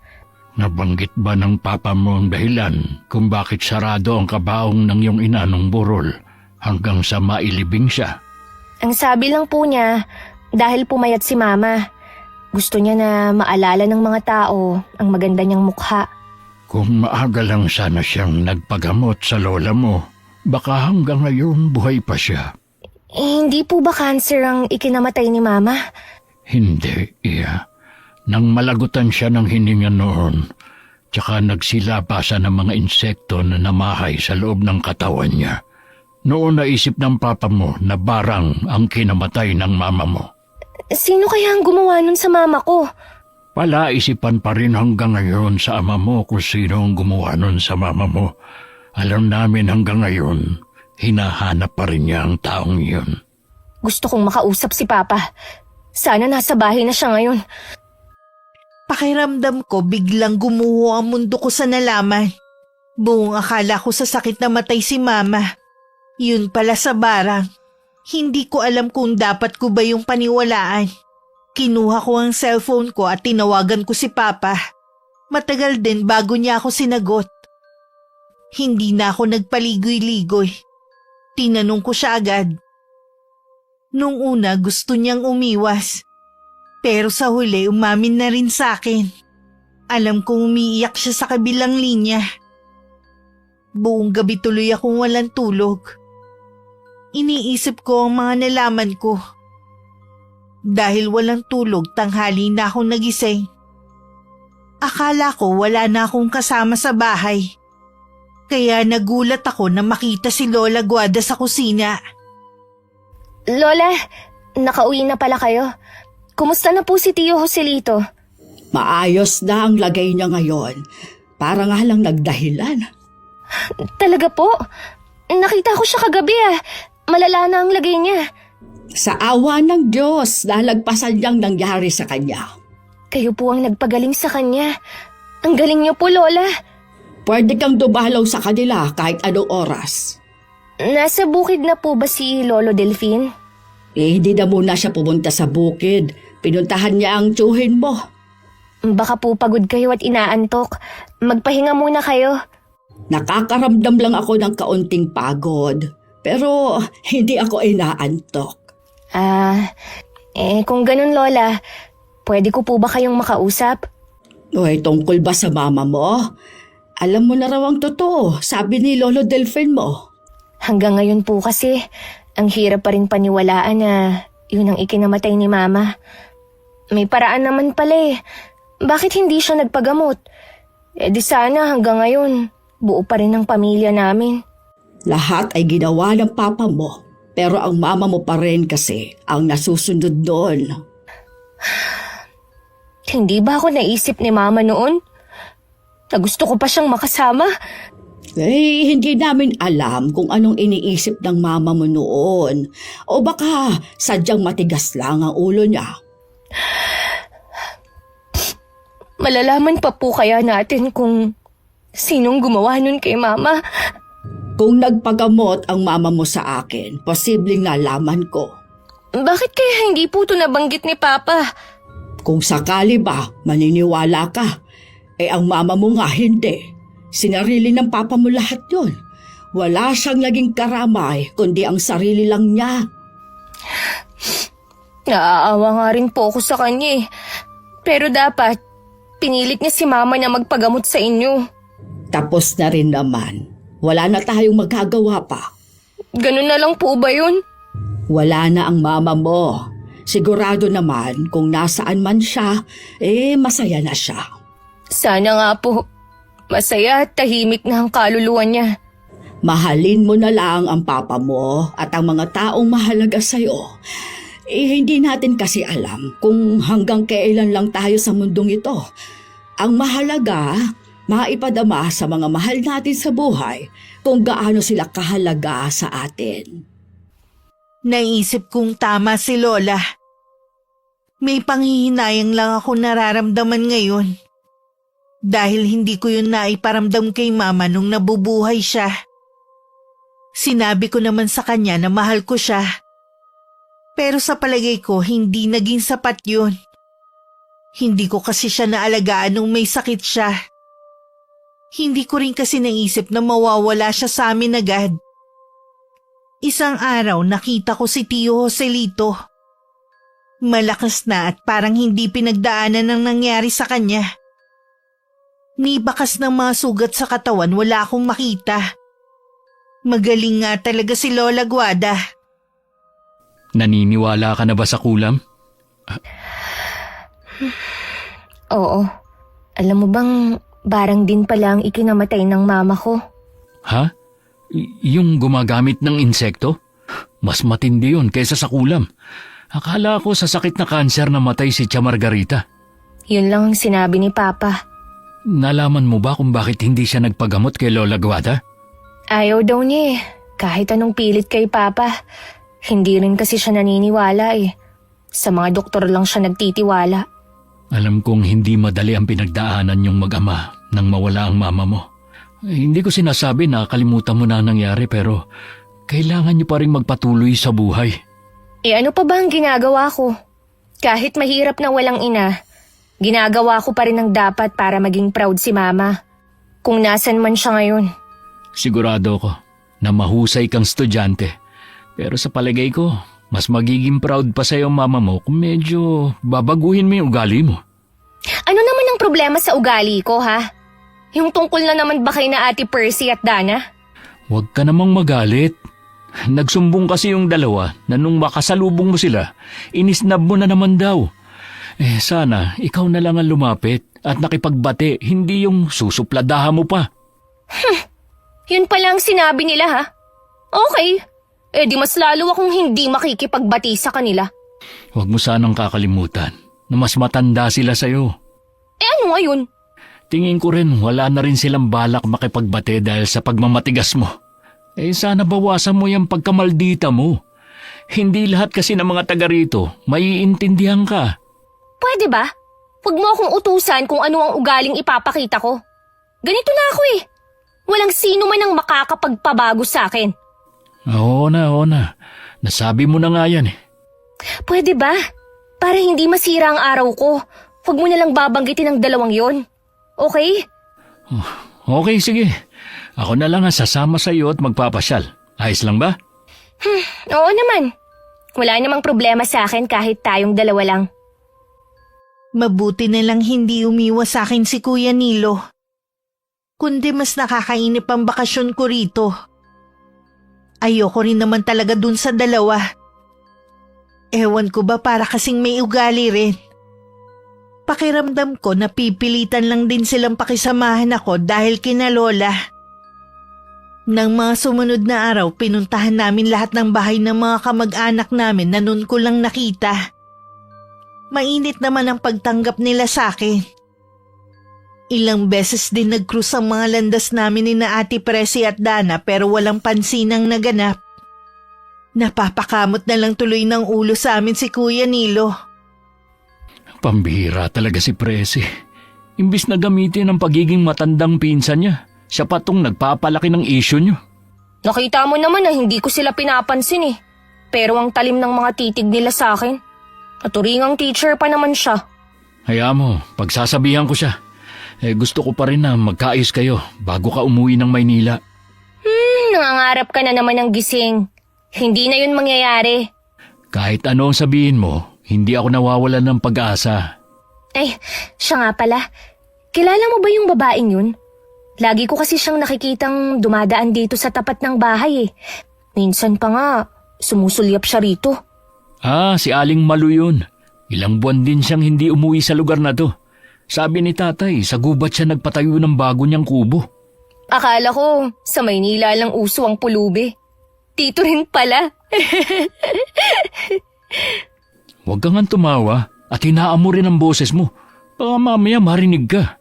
Nabanggit ba ng papa mo ang dahilan kung bakit sarado ang kabaong ng iyong ina nung burol hanggang sa mailibing siya? Ang sabi lang po niya, dahil pumayat si mama. Gusto niya na maalala ng mga tao ang maganda niyang mukha. Kung maaga lang sana siyang nagpagamot sa lola mo, baka hanggang ngayon buhay pa siya. Hindi po ba cancer ang ikinamatay ni Mama? Hindi, iya. Nang malagutan siya ng hininga noon, tsaka nagsilabasa ng mga insekto na namahay sa loob ng katawan niya. Noon naisip ng papa mo na barang ang kinamatay ng mama mo. Sino kaya ang gumawa nun sa mama ko? Palaisipan pa rin hanggang ngayon sa ama mo kung sino ang gumawa nun sa mama mo. Alam namin hanggang ngayon, hinahanap pa rin niya ang taong iyon. Gusto kong makausap si Papa. Sana nasa bahay na siya ngayon. Pakiramdam ko biglang gumuho ang mundo ko sa nalaman. Buong akala ko sa sakit na matay si Mama. Yun pala sa barang. Hindi ko alam kung dapat ko ba yung paniwalaan. Kinuha ko ang cellphone ko at tinawagan ko si Papa. Matagal din bago niya ako sinagot. Hindi na ako nagpaligoy-ligoy. Tinanong ko siya agad. Nung una gusto niyang umiwas. Pero sa huli umamin na rin sa akin. Alam kong umiiyak siya sa kabilang linya. Buong gabi tuloy akong walang tulog. Iniisip ko ang mga nalaman ko. Dahil walang tulog, tanghali na akong nagising. Akala ko wala na akong kasama sa bahay. Kaya nagulat ako na makita si Lola Guada sa kusina. Lola, nakauwi na pala kayo. Kumusta na po si Tio Joselito? Maayos na ang lagay niya ngayon. Para nga lang nagdahilan. Talaga po? Nakita ko siya kagabi Malala na ang lagay niya. Sa awa ng Diyos, lalagpasan niyang nangyari sa kanya. Kayo po ang nagpagaling sa kanya. Ang galing niyo po, Lola. Pwede kang dumalaw sa kanila kahit anong oras. Nasa bukid na po ba si Lolo Delfin? Hindi na muna siya pumunta sa bukid. Pinuntahan niya ang tsuhin mo. Baka po pagod kayo at inaantok. Magpahinga muna kayo. Nakakaramdam lang ako ng kaunting pagod. Pero hindi ako inaantok. Kung ganun, Lola, pwede ko po ba kayong makausap? Uy, tungkol ba sa mama mo? Alam mo na raw ang totoo, sabi ni Lolo Delfin mo. Hanggang ngayon po kasi, ang hirap pa rin paniwalaan na yun ang ikinamatay ni Mama. May paraan naman pala Bakit hindi siya nagpagamot? Di sana hanggang ngayon, buo pa rin ang pamilya namin. Lahat ay ginawa ng papa mo, pero ang mama mo pa rin kasi ang nasusunod doon. Hindi ba ako naisip ni Mama noon? Na gusto ko pa siyang makasama? Hindi namin alam kung anong iniisip ng mama mo noon. O baka sadyang matigas lang ang ulo niya. Malalaman pa po kaya natin kung sinong gumawa nun kay Mama? Kung nagpagamot ang mama mo sa akin, posibleng nalaman ko. Bakit kaya hindi po ito nabanggit ni Papa? Kung sakali ba, maniniwala ka. Ang mama mo nga hindi. Sinarili ng papa mo lahat yun. Wala siyang naging karamay, kundi ang sarili lang niya. Naaawa nga rin po ako sa kanya Pero dapat, pinilit niya si Mama na magpagamot sa inyo. Tapos na rin naman. Wala na tayong magagawa pa. Ganun na lang po ba yun? Wala na ang mama mo. Sigurado naman kung nasaan man siya, masaya na siya. Sana nga po. Masaya at tahimik na ang kaluluwa niya. Mahalin mo na lang ang papa mo at ang mga taong mahalaga sa'yo. Hindi natin kasi alam kung hanggang kailan lang tayo sa mundong ito. Ang mahalaga, maipadama sa mga mahal natin sa buhay kung gaano sila kahalaga sa atin. Naisip kong tama si Lola. May panghihinayang lang ako nararamdaman ngayon. Dahil hindi ko yun naiparamdam kay Mama nung nabubuhay siya. Sinabi ko naman sa kanya na mahal ko siya. Pero sa palagay ko, hindi naging sapat yun. Hindi ko kasi siya naalagaan nung may sakit siya. Hindi ko rin kasi naisip na mawawala siya sa amin agad. Isang araw nakita ko si Tio Joselito. Malakas na at parang hindi pinagdaanan ng nangyari sa kanya. Ni bakas ng mga sugat sa katawan wala akong makita. Magaling nga talaga si Lola Guada. Naniniwala ka na ba sa kulam? Oo. Alam mo bang barang din pala ang ikinamatay ng mama ko? Ha? Yung gumagamit ng insekto? Mas matindi yun kaysa sa kulam. Akala ko sa sakit na kanser na matay si Tia Margarita. Yun lang ang sinabi ni Papa. Nalaman mo ba kung bakit hindi siya nagpagamot kay Lola Guada? Ayaw daw niya kahit anong pilit kay Papa. Hindi rin kasi siya naniniwala Sa mga doktor lang siya nagtitiwala. Alam kong hindi madali ang pinagdaanan yung mag-ama nang mawala ang mama mo. Hindi ko sinasabi na kalimutan mo na ang nangyari pero kailangan niyo pa rin magpatuloy sa buhay. Ano pa ba ang ginagawa ko? Kahit mahirap na walang ina, ginagawa ko pa rin ang dapat para maging proud si Mama. Kung nasan man siya ngayon. Sigurado ko na mahusay kang estudyante. Pero sa palagay ko, mas magiging proud pa sa'yo ang mama mo kung medyo babaguhin mo yung ugali mo. Ano naman ang problema sa ugali ko, ha? Yung tungkol na naman ba kay na Ate Percy at Dana? Huwag ka namang magalit. Nagsumbong kasi yung dalawa na nung makasalubong mo sila, inisnab mo na naman daw. Sana ikaw na lang ang lumapit at nakipagbate, hindi yung susupladahan mo pa. Yun pala ang sinabi nila, ha? Okay. Di mas lalo akong hindi makikipagbati sa kanila. Huwag mo sanang kakalimutan na mas matanda sila sa'yo. Eh ano ngayon? Tingin ko rin wala na rin silang balak makipagbate dahil sa pagmamatigas mo. Eh sana bawasan mo yung pagkamaldita mo. Hindi lahat kasi ng mga taga rito maiintindihan ka. Pwede ba? Huwag mo akong utusan kung ano ang ugaling ipapakita ko. Ganito na ako eh. Walang sino man ang makakapagpabago sa akin. Oo na. Nasabi mo na nga yan eh. Pwede ba? Para hindi masira ang araw ko, huwag mo nalang babanggitin ang dalawang yon. Okay? Okay, sige. Ako na lang ang sasama sa iyo at magpapasyal. Ayos lang ba? Oo naman. Wala namang problema sa akin kahit tayong dalawa lang. Mabuti na lang hindi umiwas sa akin si Kuya Nilo. Kundi mas nakakainip ang bakasyon ko rito. Ayoko rin naman talaga dun sa dalawa. Ewan ko ba para kasing may ugali rin. Pakiramdam ko na pipilitan lang din silang pakisamahan ako dahil kina Lola. Nang mga sumunod na araw, pinuntahan namin lahat ng bahay ng mga kamag-anak namin na nun ko lang nakita. Mainit naman ang pagtanggap nila sa akin. Ilang beses din nag-cruise ang mga landas namin ni na Ate Presi at Dana pero walang pansinang naganap. Napapakamot na lang tuloy ng ulo sa amin si Kuya Nilo. Pambihira talaga si Presi. Imbis na gamitin ang pagiging matandang pinsan niya, siya pa tong nagpapalaki ng issue niyo. Nakita mo naman na hindi ko sila pinapansin eh. Pero ang talim ng mga titig nila sa akin. Naturingang teacher pa naman siya. Hayaan mo, pagsasabihan ko siya. Gusto ko pa rin na magkaayos kayo bago ka umuwi ng Maynila. Nangangarap ka na naman ng gising. Hindi na yun mangyayari. Kahit ano ang sabihin mo, hindi ako nawawalan ng pag-asa. Ay, siya nga pala. Kilala mo ba yung babaeng yun? Lagi ko kasi siyang nakikitang dumadaan dito sa tapat ng bahay eh. Minsan pa nga, sumusulyap siya rito. Si Aling Malu yun. Ilang buwan din siyang hindi umuwi sa lugar na to. Sabi ni tatay, sa gubat siya nagpatayo ng bago niyang kubo. Akala ko, sa Maynila lang uso ang pulubi. Dito rin pala. Huwag kang nga tumawa at hinaan mo rin ang boses mo. Baka mamaya marinig ka.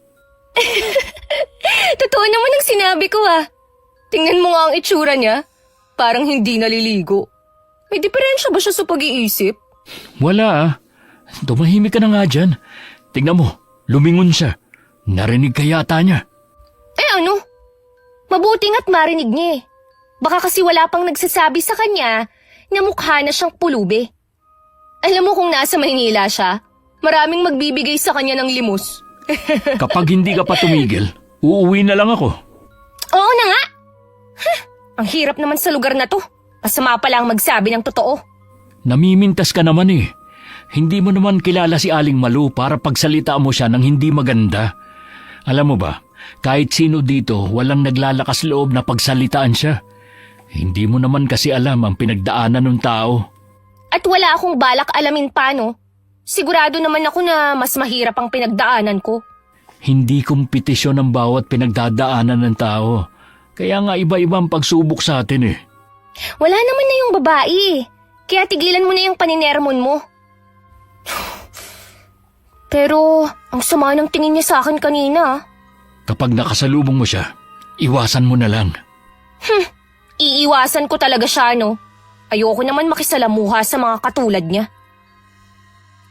Totoo naman ang sinabi ko ah. Tingnan mo nga ang itsura niya. Parang hindi naliligo. May diferensya ba siya sa pag-iisip? Wala. Tumahimik ka na nga dyan. Tingnan mo, lumingon siya. Narinig ka yata niya. Eh ano? Mabuti nga't marinig niya eh. Baka kasi wala pang nagsasabi sa kanya na mukha na siyang pulubi. Alam mo kung nasa Maynila siya, maraming magbibigay sa kanya ng limos. Kapag hindi ka pa tumigil, uuwi na lang ako. Oo na nga! Ang hirap naman sa lugar na to. Masama pala ang magsabi ng totoo. Namimintas ka naman eh. Hindi mo naman kilala si Aling Malu para pagsalita mo siya ng hindi maganda. Alam mo ba, kahit sino dito walang naglalakas loob na pagsalitaan siya. Hindi mo naman kasi alam ang pinagdaanan ng tao. At wala akong balak alamin pa, no? Sigurado naman ako na mas mahirap ang pinagdaanan ko. Hindi kompetisyon ang bawat pinagdadaanan ng tao. Kaya nga iba-ibang pagsubok sa atin eh. Wala naman na yung babae. Kaya tigilan mo na yung paninermon mo. Pero ang sama ng tingin niya sa akin kanina. Kapag nakasalubong mo siya, iwasan mo na lang. Iiwasan ko talaga siya, no? Ayoko naman makisalamuha sa mga katulad niya.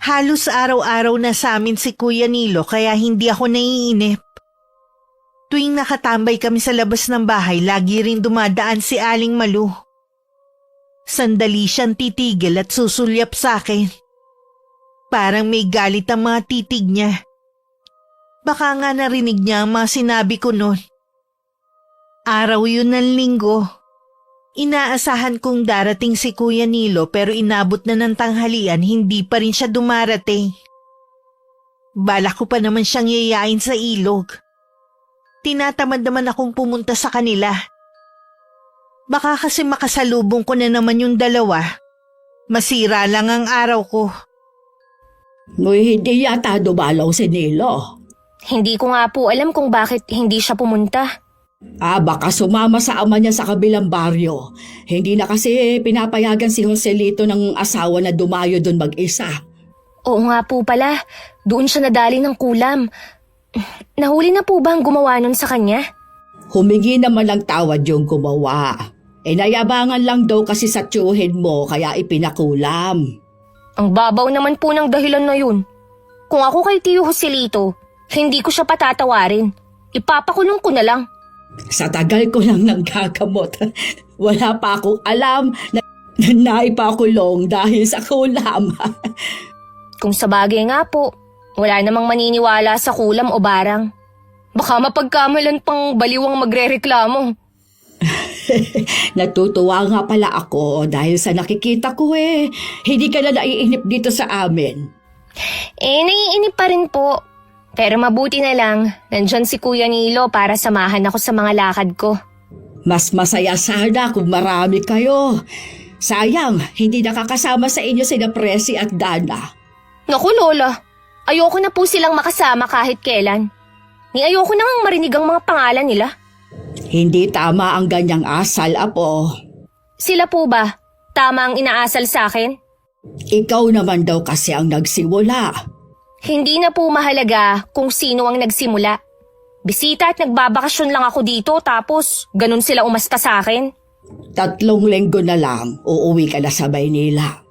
Halos araw-araw na sa amin si Kuya Nilo kaya hindi ako naiinip. Tuwing nakatambay kami sa labas ng bahay, lagi rin dumadaan si Aling Malu. Sandali siyang titigil at susulyap sa akin. Parang may galit ang mga titig niya. Baka nga narinig niya ang mga sinabi ko noon. Araw yun ng linggo. Inaasahan kong darating si Kuya Nilo pero inabot na ng tanghalian, hindi pa rin siya dumarating. Balak ko pa naman siyang yayain sa ilog. Tinatamad naman akong pumunta sa kanila. Baka kasi makasalubong ko na naman yung dalawa. Masira lang ang araw ko. Uy, hindi yata dumalaw si Nilo. Hindi ko nga po alam kung bakit hindi siya pumunta. Baka sumama sa ama niya sa kabilang baryo. Hindi na kasi pinapayagan si Joselito ng asawa na dumayo doon mag-isa. Oo nga po pala, doon siya nadali ng kulam. Nahuli na po ba ang gumawa nun sa kanya? Humingi naman ng tawad yung gumawa. Nayabangan lang daw kasi sa tiyuhin mo kaya ipinakulam. Ang babaw naman po ng dahilan na yun. Kung ako kay Tio Joselito, hindi ko siya patatawarin. Ipapakulong ko na lang. Sa tagal ko lang nanggagamot, wala pa akong alam na naipakulong dahil sa kulam. Kung sa bagay nga po, wala namang maniniwala sa kulam o barang. Baka mapagkamalan pang baliwang magrereklamo. Natutuwa nga pala ako dahil sa nakikita ko hindi ka na naiinip dito sa amin. Naiinip pa rin po. Pero mabuti na lang, nandyan si Kuya Nilo para samahan ako sa mga lakad ko. Mas masaya sana kung marami kayo. Sayang, hindi nakakasama sa inyo sina Presi at Dana. Naku Lola, ayoko na po silang makasama kahit kailan. Ni ayoko na ngang marinig ang mga pangalan nila. Hindi tama ang ganyang asal, Apo. Sila po ba? Tama ang inaasal sa akin? Ikaw naman daw kasi ang nagsimula. Hindi na po mahalaga kung sino ang nagsimula. Bisita at nagbabakasyon lang ako dito tapos ganun sila umasta sa akin. 3 linggo na lang, uuwi ka na sa Maynila.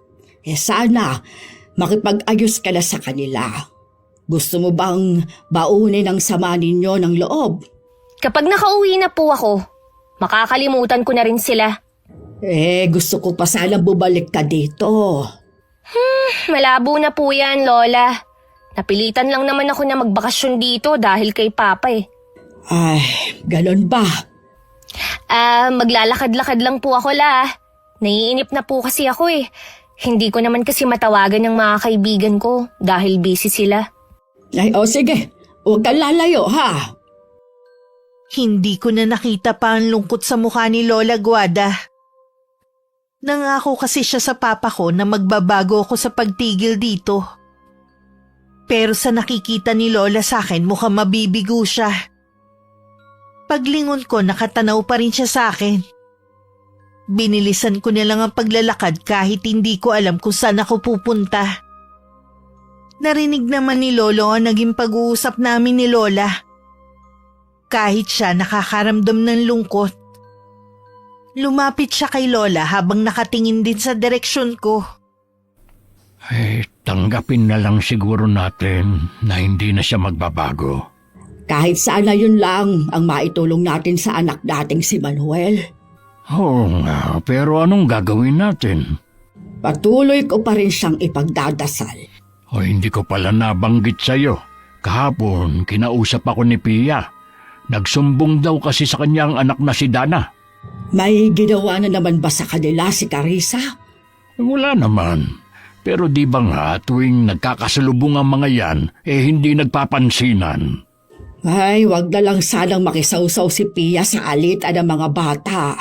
Sana, makipag-ayos ka na sa kanila. Gusto mo bang baunin ang sama ninyo ng loob? Kapag nakauwi na po ako, makakalimutan ko na rin sila. Gusto ko pa sanang bumalik ka dito. Malabo na po yan, Lola. Napilitan lang naman ako na magbakasyon dito dahil kay Papa Ay, ganun ba? Maglalakad-lakad lang po ako Naiinip na po kasi ako Hindi ko naman kasi matawagan ng mga kaibigan ko dahil busy sila. Sige, huwag kang lalayo ha. Hindi ko na nakita pa ang lungkot sa mukha ni Lola Guada. Nangako kasi siya sa papa ko na magbabago ako sa pagtigil dito. Pero sa nakikita ni Lola sa akin mukhang mabibigo siya. Paglingon ko nakatanaw pa rin siya sa akin. Binilisan ko na lang ang paglalakad kahit hindi ko alam kung saan ako pupunta. Narinig naman ni Lolo ang naging pag-uusap namin ni Lola. Kahit siya nakakaramdam ng lungkot. Lumapit siya kay Lola habang nakatingin din sa direksyon ko. Tanggapin na lang siguro natin na hindi na siya magbabago. Kahit sana yun lang ang maitulong natin sa anak nating si Manuel. Oo nga, pero anong gagawin natin? Patuloy ko pa rin siyang ipagdadasal. Hindi ko pala nabanggit sa'yo. Kahapon, kinausap ako ni Pia. Nagsumbong daw kasi sa kanya ang anak na si Dana. May ginawa na naman ba sa kanila si Carissa? Wala naman. Pero di ba nga tuwing nagkakasalubong ang mga yan, hindi nagpapansinan. Ay, wag na lang sanang makisawsaw si Pia sa alitan ng mga bata.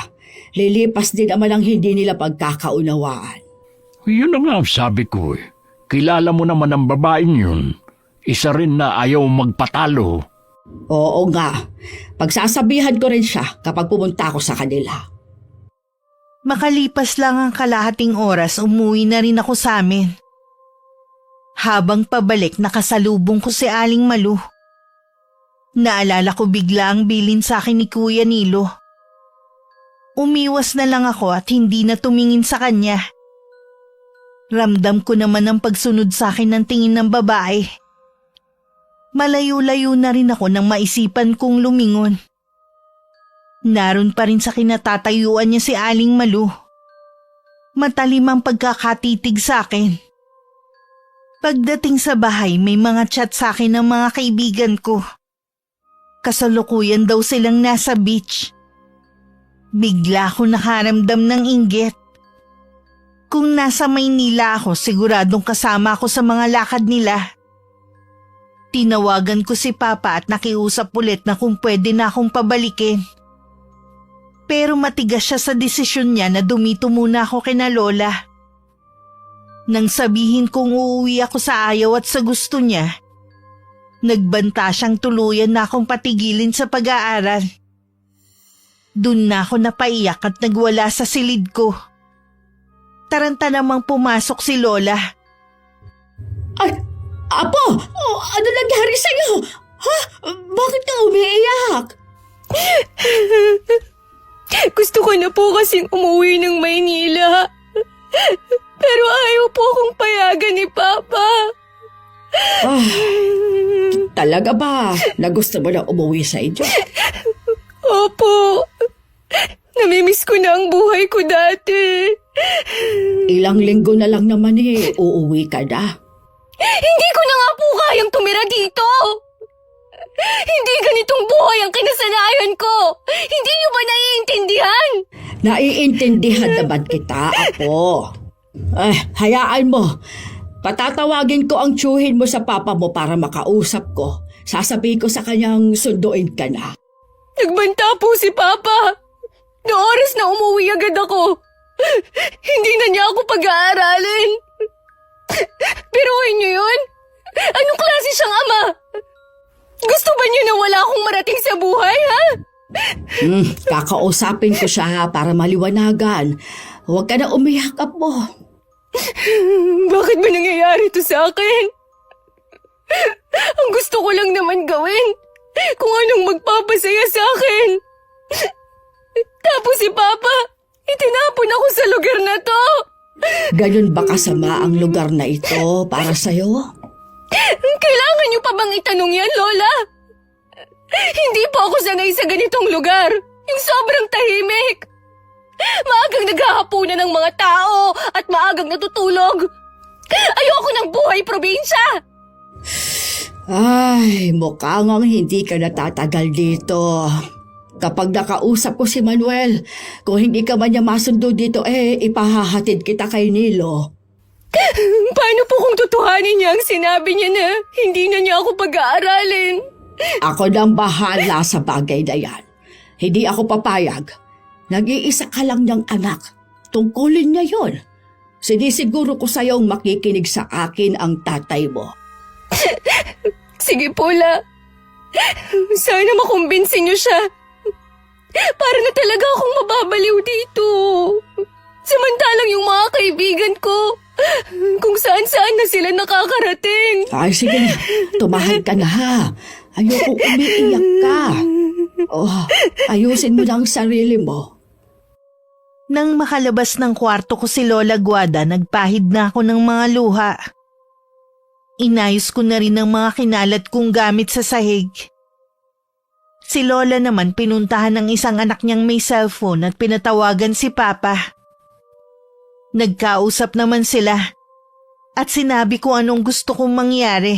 Lilipas din naman ang hindi nila pagkakaunawaan. Yun na nga sabi ko Kilala mo naman ang babaeng yun. Isa rin na ayaw magpatalo. Oo nga. Pagsasabihan ko rin siya kapag pumunta ako sa kanila. Makalipas lang ang kalahating oras, umuwi na rin ako sa amin. Habang pabalik, nakasalubong ko si Aling Malu. Naalala ko bigla ang bilin sa akin ni Kuya Nilo. Umiwas na lang ako at hindi na tumingin sa kanya. Ramdam ko naman ang pagsunod sa akin ng tingin ng babae. Malayo-layo na rin ako nang maisipan kong lumingon. Naroon pa rin sa kinatatayuan niya si Aling Malu. Matalim ang pagkakatitig sa akin. Pagdating sa bahay, may mga chat sa akin ng mga kaibigan ko. Kasalukuyan daw silang nasa beach. Bigla ako nakaramdam ng inggit. Kung nasa Maynila ako, siguradong kasama ako sa mga lakad nila. Tinawagan ko si Papa at nakiusap ulit na kung pwede na akong pabalikin. Pero matigas siya sa desisyon niya na dumito muna ako kina Lola. Nang sabihin kong uuwi ako sa ayaw at sa gusto niya, nagbanta siyang tuluyan na akong patigilin sa pag-aaral. Dun na ako napaiyak at nagwala sa silid ko. Taranta namang pumasok si Lola. Ay, Apo! Ano nangyari sa'yo? Ha? Bakit ka umiiyak? Gusto ko na po kasing umuwi ng Maynila. Pero ayaw po akong payagan ni Papa. Ah, talaga ba na gusto mo na umuwi sa inyo? Opo. Namimiss ko na ang buhay ko dati. Ilang linggo na lang naman uuwi ka na. Hindi ko na nga po kayang tumira dito. Hindi ganitong buhay ang kinasanayan ko. Hindi niyo ba naiintindihan? Naiintindihan naman kita, Apo. Hayaan mo. Patatawagin ko ang tiyuhin mo sa papa mo para makausap ko. Sasabihin ko sa kanyang sunduin ka na. Nagbanta po si Papa. Na oras na umuwi agad ako. Hindi na niya ako pag-aaralin. Biruin niyo yun? Anong klase siyang ama? Gusto ba niyo na wala akong marating sa buhay, ha? Kakausapin ko siya para maliwanagan. Huwag ka na umiyak, Apo. Bakit ba nangyayari to sa akin? Ang gusto ko lang naman gawin kung anong magpapasaya sa akin. Tapos si Papa, itinapon ako sa lugar na to. Ganun ba kasama ang lugar na ito para sa'yo? Kailangan niyo pa bang itanong yan, Lola? Hindi po ako sanay sa ganitong lugar. Yung sobrang tahimik. Maagang naghahapunan ng mga tao at maagang natutulog. Ayoko ng buhay probinsya. Ay, mukhang hindi ka natatagal dito. Kapag nakausap ko si Manuel, kung hindi ka man niya masundo dito, ipahahatid kita kay Nilo. Paano po kung tutuhanin niya ang sinabi niya na hindi na niya ako pag-aaralin? Ako nang bahala sa bagay na yan. Hindi ako papayag. Nag-iisa ka lang niyang anak. Tungkulin niya yon. Sinisiguro ko sa'yong makikinig sa akin ang tatay mo. Sige po, La. Sana makumbinsin niyo siya. Para na talaga akong mababaliw dito. Samantalang yung mga kaibigan ko, kung saan-saan na sila nakakarating. Ay, sige na. Tumahan ka na ha. Ayoko umiiyak ka. Ayusin mo na ang sarili mo. Nang makalabas ng kwarto ko si Lola Guada, nagpahid na ako ng mga luha. Inayos ko na rin ang mga kinalat kong gamit sa sahig. Si Lola naman pinuntahan ng isang anak niyang may cellphone at pinatawagan si Papa. Nagkausap naman sila at sinabi ko anong gusto kong mangyari.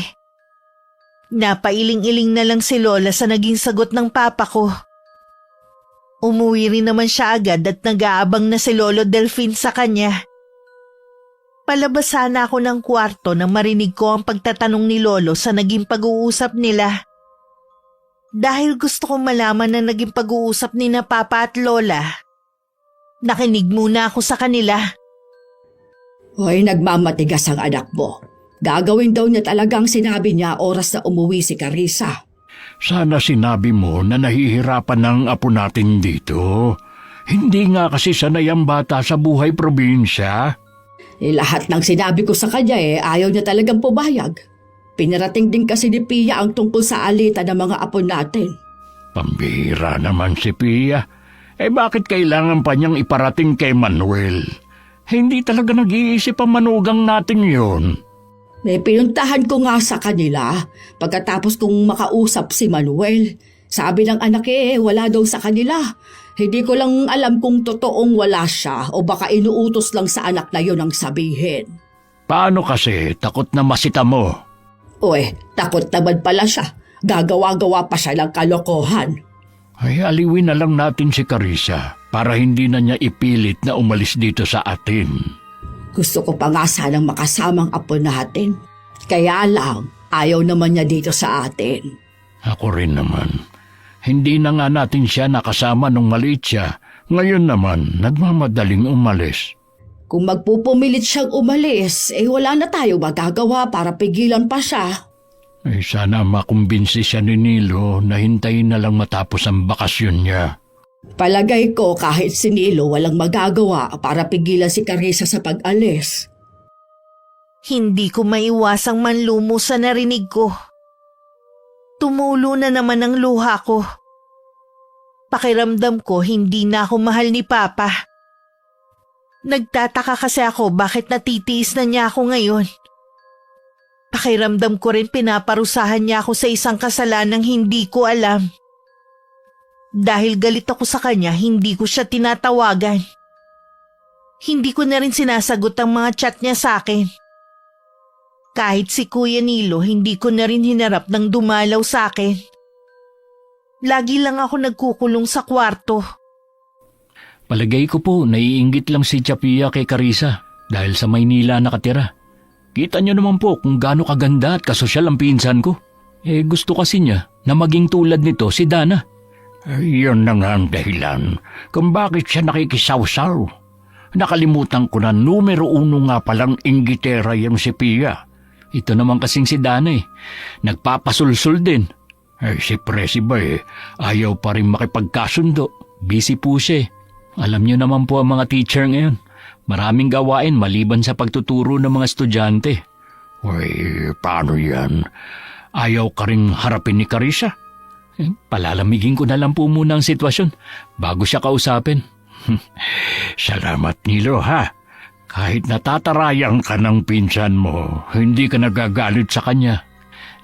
Napailing-iling na lang si Lola sa naging sagot ng Papa ko. Umuwi rin naman siya agad at nag-aabang na si Lolo Delfin sa kanya. Palabas sana ako ng kwarto nang marinig ko ang pagtatanong ni Lolo sa naging pag-uusap nila. Dahil gusto kong malaman na naging pag-uusap ni na Papa at Lola, nakinig muna ako sa kanila. Hoy, nagmamatigas ang anak mo. Gagawin daw niya talagang sinabi niya oras na umuwi si Carissa. Sana sinabi mo na nahihirapan ng apo natin dito. Hindi nga kasi sanay ang bata sa buhay probinsya. Lahat ng sinabi ko sa kanya ayaw niya talagang pumayag. Pinarating din kasi ni Pia ang tungkol sa alita ng mga apo natin. Pambihira naman si Pia. Bakit kailangan pa niyang iparating kay Manuel? Hindi talaga nag-iisip ang manugang natin yun. May pinuntahan ko nga sa kanila pagkatapos kong makausap si Manuel. Sabi ng anak wala daw sa kanila. Hindi ko lang alam kung totoong wala siya o baka inuutos lang sa anak na yun ang sabihin. Paano kasi takot na masita mo? Takot naman pala siya. Gagawa-gawa pa siya ng kalokohan. Ay, aliwin na lang natin si Carissa para hindi na niya ipilit na umalis dito sa atin. Gusto ko pa nga sanang makasamang apo natin. Kaya lang, ayaw naman niya dito sa atin. Ako rin naman. Hindi na nga natin siya nakasama nung maliit siya. Ngayon naman, nagmamadaling umalis. Kung magpupumilit siyang umalis, wala na tayo magagawa para pigilan pa siya. Sana makumbinsi siya ni Nilo na hintayin na lang matapos ang bakasyon niya. Palagay ko kahit si Nilo walang magagawa para pigilan si Carissa sa pag-alis. Hindi ko maiwasang manlumo sa narinig ko. Tumulo na naman ang luha ko. Pakiramdam ko hindi na ako mahal ni Papa. Nagtataka kasi ako bakit natitiis na niya ako ngayon. Pakiramdam ko rin pinaparusahan niya ako sa isang kasalanang hindi ko alam. Dahil galit ako sa kanya, hindi ko siya tinatawagan. Hindi ko na rin sinasagot ang mga chat niya sa akin. Kahit si Kuya Nilo, hindi ko na rin hinarap ng dumalaw sa akin. Lagi lang ako nagkukulong sa kwarto. Palagay ko po, naiinggit lang si Chapia kay Carissa dahil sa Maynila nakatira. Kita niyo naman po kung gaano kaganda at kasosyal ang pinsan ko. Gusto kasi niya na maging tulad nito si Dana. Yun na nga ang dahilan kung bakit siya nakikisawsaw. Nakalimutan ko na numero 1 nga palang inggitera yung si Pia. Ito naman kasing si Dana nagpapasulsul din. Si Presi ba ayaw pa rin makipagkasundo. Busy po siya. Alam niyo naman po ang mga teacher ngayon. Maraming gawain maliban sa pagtuturo ng mga estudyante. Paano yan? Ayaw ka rin harapin ni Carissa? Palalamigin ko na lang po muna ang sitwasyon bago siya kausapin. Salamat, Nilo, ha? Kahit natatarayang ka ng pinsan mo, hindi ka nagagalit sa kanya.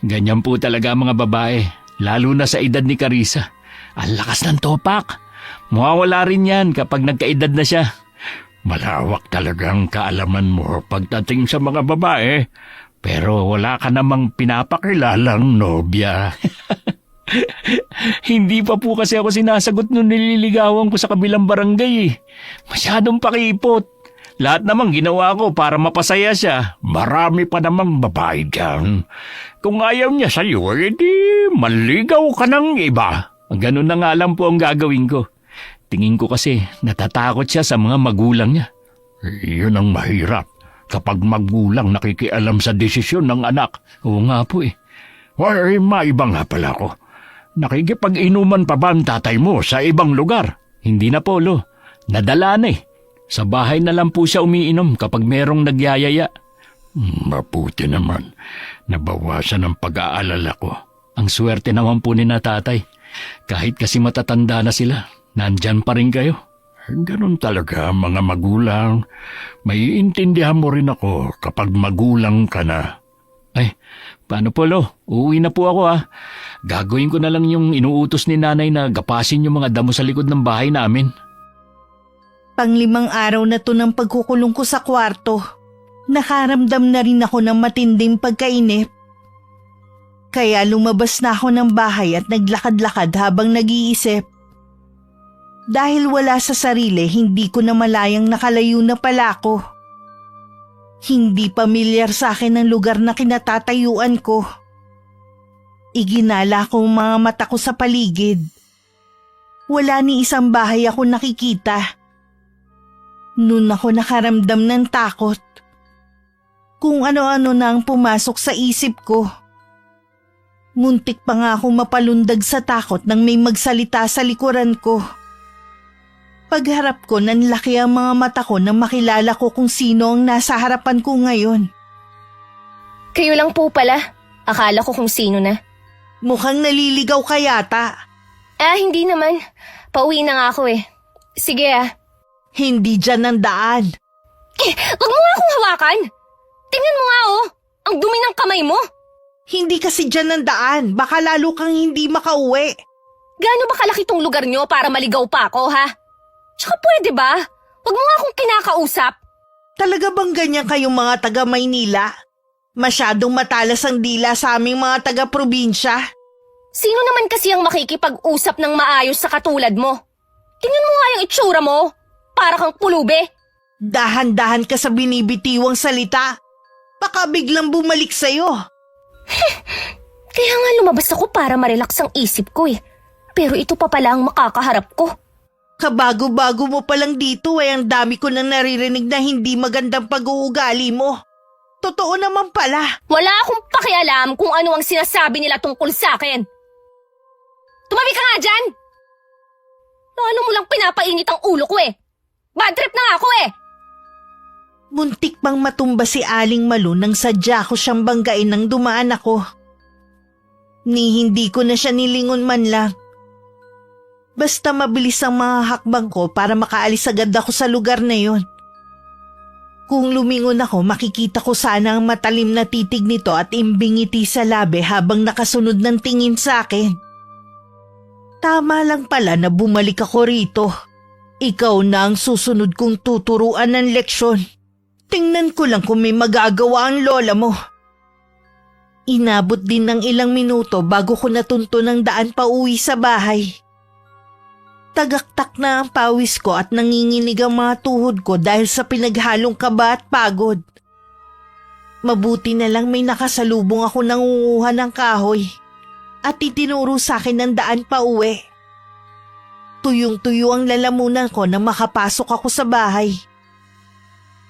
Ganyan po talaga mga babae, lalo na sa edad ni Carissa. Ang lakas ng topak. Mawawala rin yan kapag nagkaedad na siya. Malawak talagang kaalaman mo pagdating sa mga babae, pero wala ka namang pinapakilalang nobya. Hindi pa po kasi ako sinasagot nung nililigawan ko sa kabilang barangay. Masyadong pakipot. Lahat namang ginawa ko para mapasaya siya. Marami pa namang babae dyan. Kung ayaw niya sa'yo, edi maligaw ka ng iba. Ganun na nga lang po ang gagawin ko. Tingin ko kasi natatakot siya sa mga magulang niya. Yun ang mahirap. Kapag magulang nakikialam sa desisyon ng anak. Oo nga po maiba nga pala ko. Nakikipag-inuman pa ba ang tatay mo sa ibang lugar? Hindi na, Polo. Nadala na Sa bahay na lang po siya umiinom kapag merong nagyayaya. Mabuti naman. Nabawasan ang pag-aalala ko. Ang swerte naman po ni na tatay. Kahit kasi matatanda na sila, nandyan pa rin kayo. Ganon talaga mga magulang. Maiintindihan mo rin ako kapag magulang ka na. Paano Polo? Uuwi na po ako Gagawin ko na lang yung inuutos ni nanay na gapasin yung mga damo sa likod ng bahay namin. Pang-5 araw na to ng pagkukulong ko sa kwarto. Nakaramdam na rin ako ng matinding pagkainip. Kaya lumabas na ako ng bahay at naglakad-lakad habang nag-iisip. Dahil wala sa sarili, hindi ko na malayang nakalayo na pala ako. Hindi pamilyar sa akin ang lugar na kinatatayuan ko. Iginala ko ang mga mata ko sa paligid. Wala ni isang bahay ako nakikita. Noon ako nakaramdam ng takot. Kung ano-ano na ang pumasok sa isip ko. Muntik pa nga akong mapalundag sa takot nang may magsalita sa likuran ko. Pagharap ko, nanlaki ang mga mata ko nang makilala ko kung sino ang nasa harapan ko ngayon. Kayo lang po pala. Akala ko kung sino na. Mukhang naliligaw ka yata. Hindi naman. Pauwi na nga ako Sige Hindi dyan ang daan. Wag mo nga akong hawakan. Tingnan mo nga ang dumi ng kamay mo. Hindi kasi dyan ang daan. Baka lalo kang hindi makauwi. Gaano ba kalaki tong lugar nyo para maligaw pa ako, ha? Tsaka pwede ba? Wag mo nga akong kinakausap. Talaga bang ganyan kayong mga taga Maynila? Masyadong matalas ang dila sa aming mga taga-probinsya. Sino naman kasi ang makikipag-usap ng maayos sa katulad mo? Tingnan mo nga yung itsura mo. Para kang pulube. Dahan-dahan ka sa binibitiwang salita. Baka biglang bumalik sa'yo. Kaya nga lumabas ako para ma-relax ang isip ko Pero ito pa pala ang makakaharap ko. Kabago-bago mo palang dito ang dami ko nang naririnig na hindi magandang pag-uugali mo. Totoo naman pala. Wala akong pakialam kung ano ang sinasabi nila tungkol sa akin. Tumabi ka nga dyan! Lalo mo lang pinapainit ang ulo ko eh. Bad trip na nga ako eh. Muntik pang matumba si Aling Malu nang sadya ko siyang banggain nang dumaan ako. Ni hindi ko na siya nilingon man lang. Basta mabilis ang mga hakbang ko para makaalis agad ako sa lugar na yon. Kung lumingon ako, makikita ko sana ang matalim na titig nito at imbingiti sa labi habang nakasunod ng tingin sa akin. Tama lang pala na bumalik ako rito. Ikaw na ang susunod kong tuturuan ng leksyon. Tingnan ko lang kung may magagawa ang lola mo. Inabot din ng ilang minuto bago ko natunto ng daan pa uwi sa bahay. Tagaktak na ang pawis ko at nanginginig ang mga tuhod ko dahil sa pinaghalong kaba at pagod. Mabuti na lang may nakasalubong ako nangunguha ng kahoy at itinuro sa akin ng daan pa uwi. Tuyong-tuyo ang lalamunan ko nang makapasok ako sa bahay.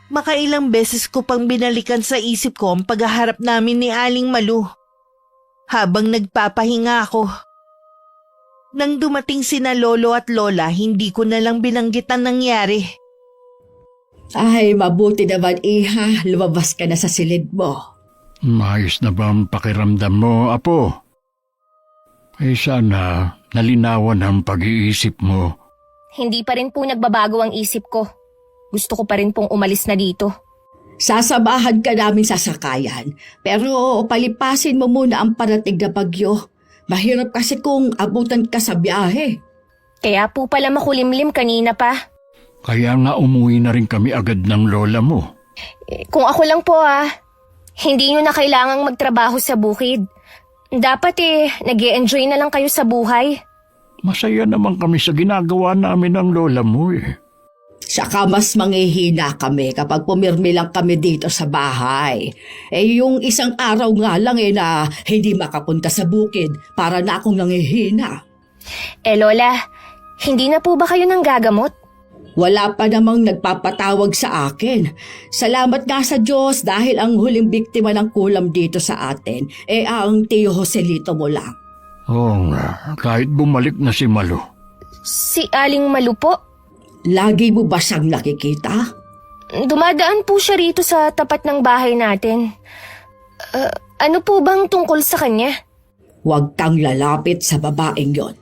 Makailang beses ko pang binalikan sa isip ko ang paghaharap namin ni Aling Malu habang nagpapahinga ako. Nang dumating sina lolo at lola, hindi ko na lang binanggit ang nangyari. Ay, mabuti naman, iha. Lumabas ka na sa silid mo. Maayos na ba ang pakiramdam mo, apo? Sana nalinawan ang pag-iisip mo. Hindi pa rin po nagbabago ang isip ko. Gusto ko pa rin pong umalis na dito. Sasabahan ka namin sa sakayan, pero palipasin mo muna ang parating na bagyo. Mahirap kasi kung abutan ka sa biyahe. Kaya po pala makulimlim kanina pa. Kaya nga umuwi na rin kami agad ng lola mo. Kung ako lang po hindi nyo na kailangang magtrabaho sa bukid. Dapat nag-e-enjoy na lang kayo sa buhay. Masaya naman kami sa ginagawa namin ng lola mo eh. Saka mas manghihina kami kapag pumirmi lang kami dito sa bahay. Yung isang araw nga lang na hindi makapunta sa bukid para na akong nanghihina. Lola, hindi na po ba kayo nang gagamot? Wala pa namang nagpapatawag sa akin. Salamat nga sa Diyos dahil ang huling biktima ng kulam dito sa atin ang Tio Joselito mo lang. Oo nga, kahit bumalik na si Malu. Si Aling Malu po? Lagi mo ba siyang nakikita? Dumadaan po siya rito sa tapat ng bahay natin. Ano po bang tungkol sa kanya? Huwag kang lalapit sa babaeng yon.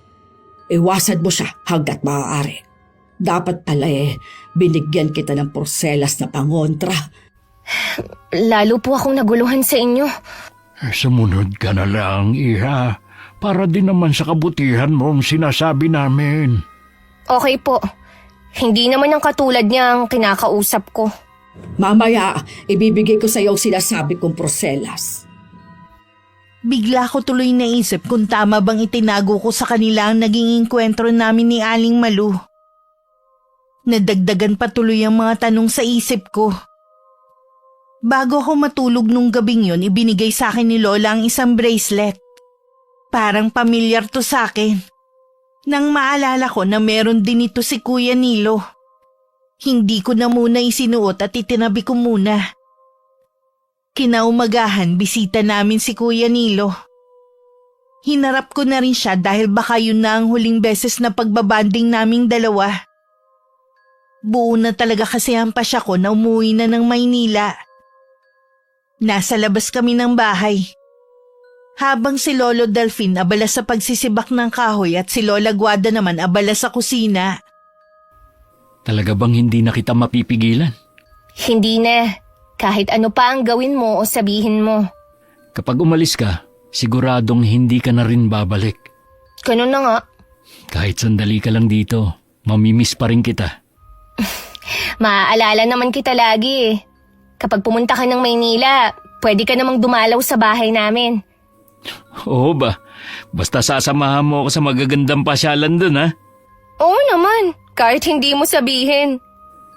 Iwasan mo siya hanggat maaari. Dapat pala binigyan kita ng porselas na pangontra. Lalo po akong naguluhan sa inyo. Sumunod ka na lang, iha. Para din naman sa kabutihan mo ang sinasabi namin. Okay po. Hindi naman ang katulad niya ang kinakausap ko. Mamaya, ibibigay ko sa iyo ang sinasabi kong porselas. Bigla ko tuloy naisip kung tama bang itinago ko sa kanila ang naging engkwentro namin ni Aling Malu. Nadagdagan pa tuloy ang mga tanong sa isip ko. Bago ako matulog nung gabing yon, ibinigay sa akin ni Lola ang isang bracelet. Parang pamilyar to sa akin. Nang maalala ko na meron din ito si Kuya Nilo. Hindi ko na muna isinuot at itinabi ko muna. Kinaumagahan, bisita namin si Kuya Nilo. Hinarap ko na rin siya dahil baka yun na ang huling beses na pagbabanding naming dalawa. Buo na talaga kasi ang pasya ko na umuwi na ng Maynila. Nasa labas kami ng bahay. Habang si Lolo Delfin abala sa pagsisibak ng kahoy at si Lola Guada naman abala sa kusina. Talaga bang hindi na kita mapipigilan? Hindi na. Kahit ano pa ang gawin mo o sabihin mo. Kapag umalis ka, siguradong hindi ka na rin babalik. Ganun na nga. Kahit sandali ka lang dito, mamimiss pa rin kita. Maaalala naman kita lagi eh. Kapag pumunta ka ng Maynila, pwede ka namang dumalaw sa bahay namin. Oo ba? Basta sasamahan mo ako sa magagandang pasyalan dun, ha? Oo naman, kahit hindi mo sabihin.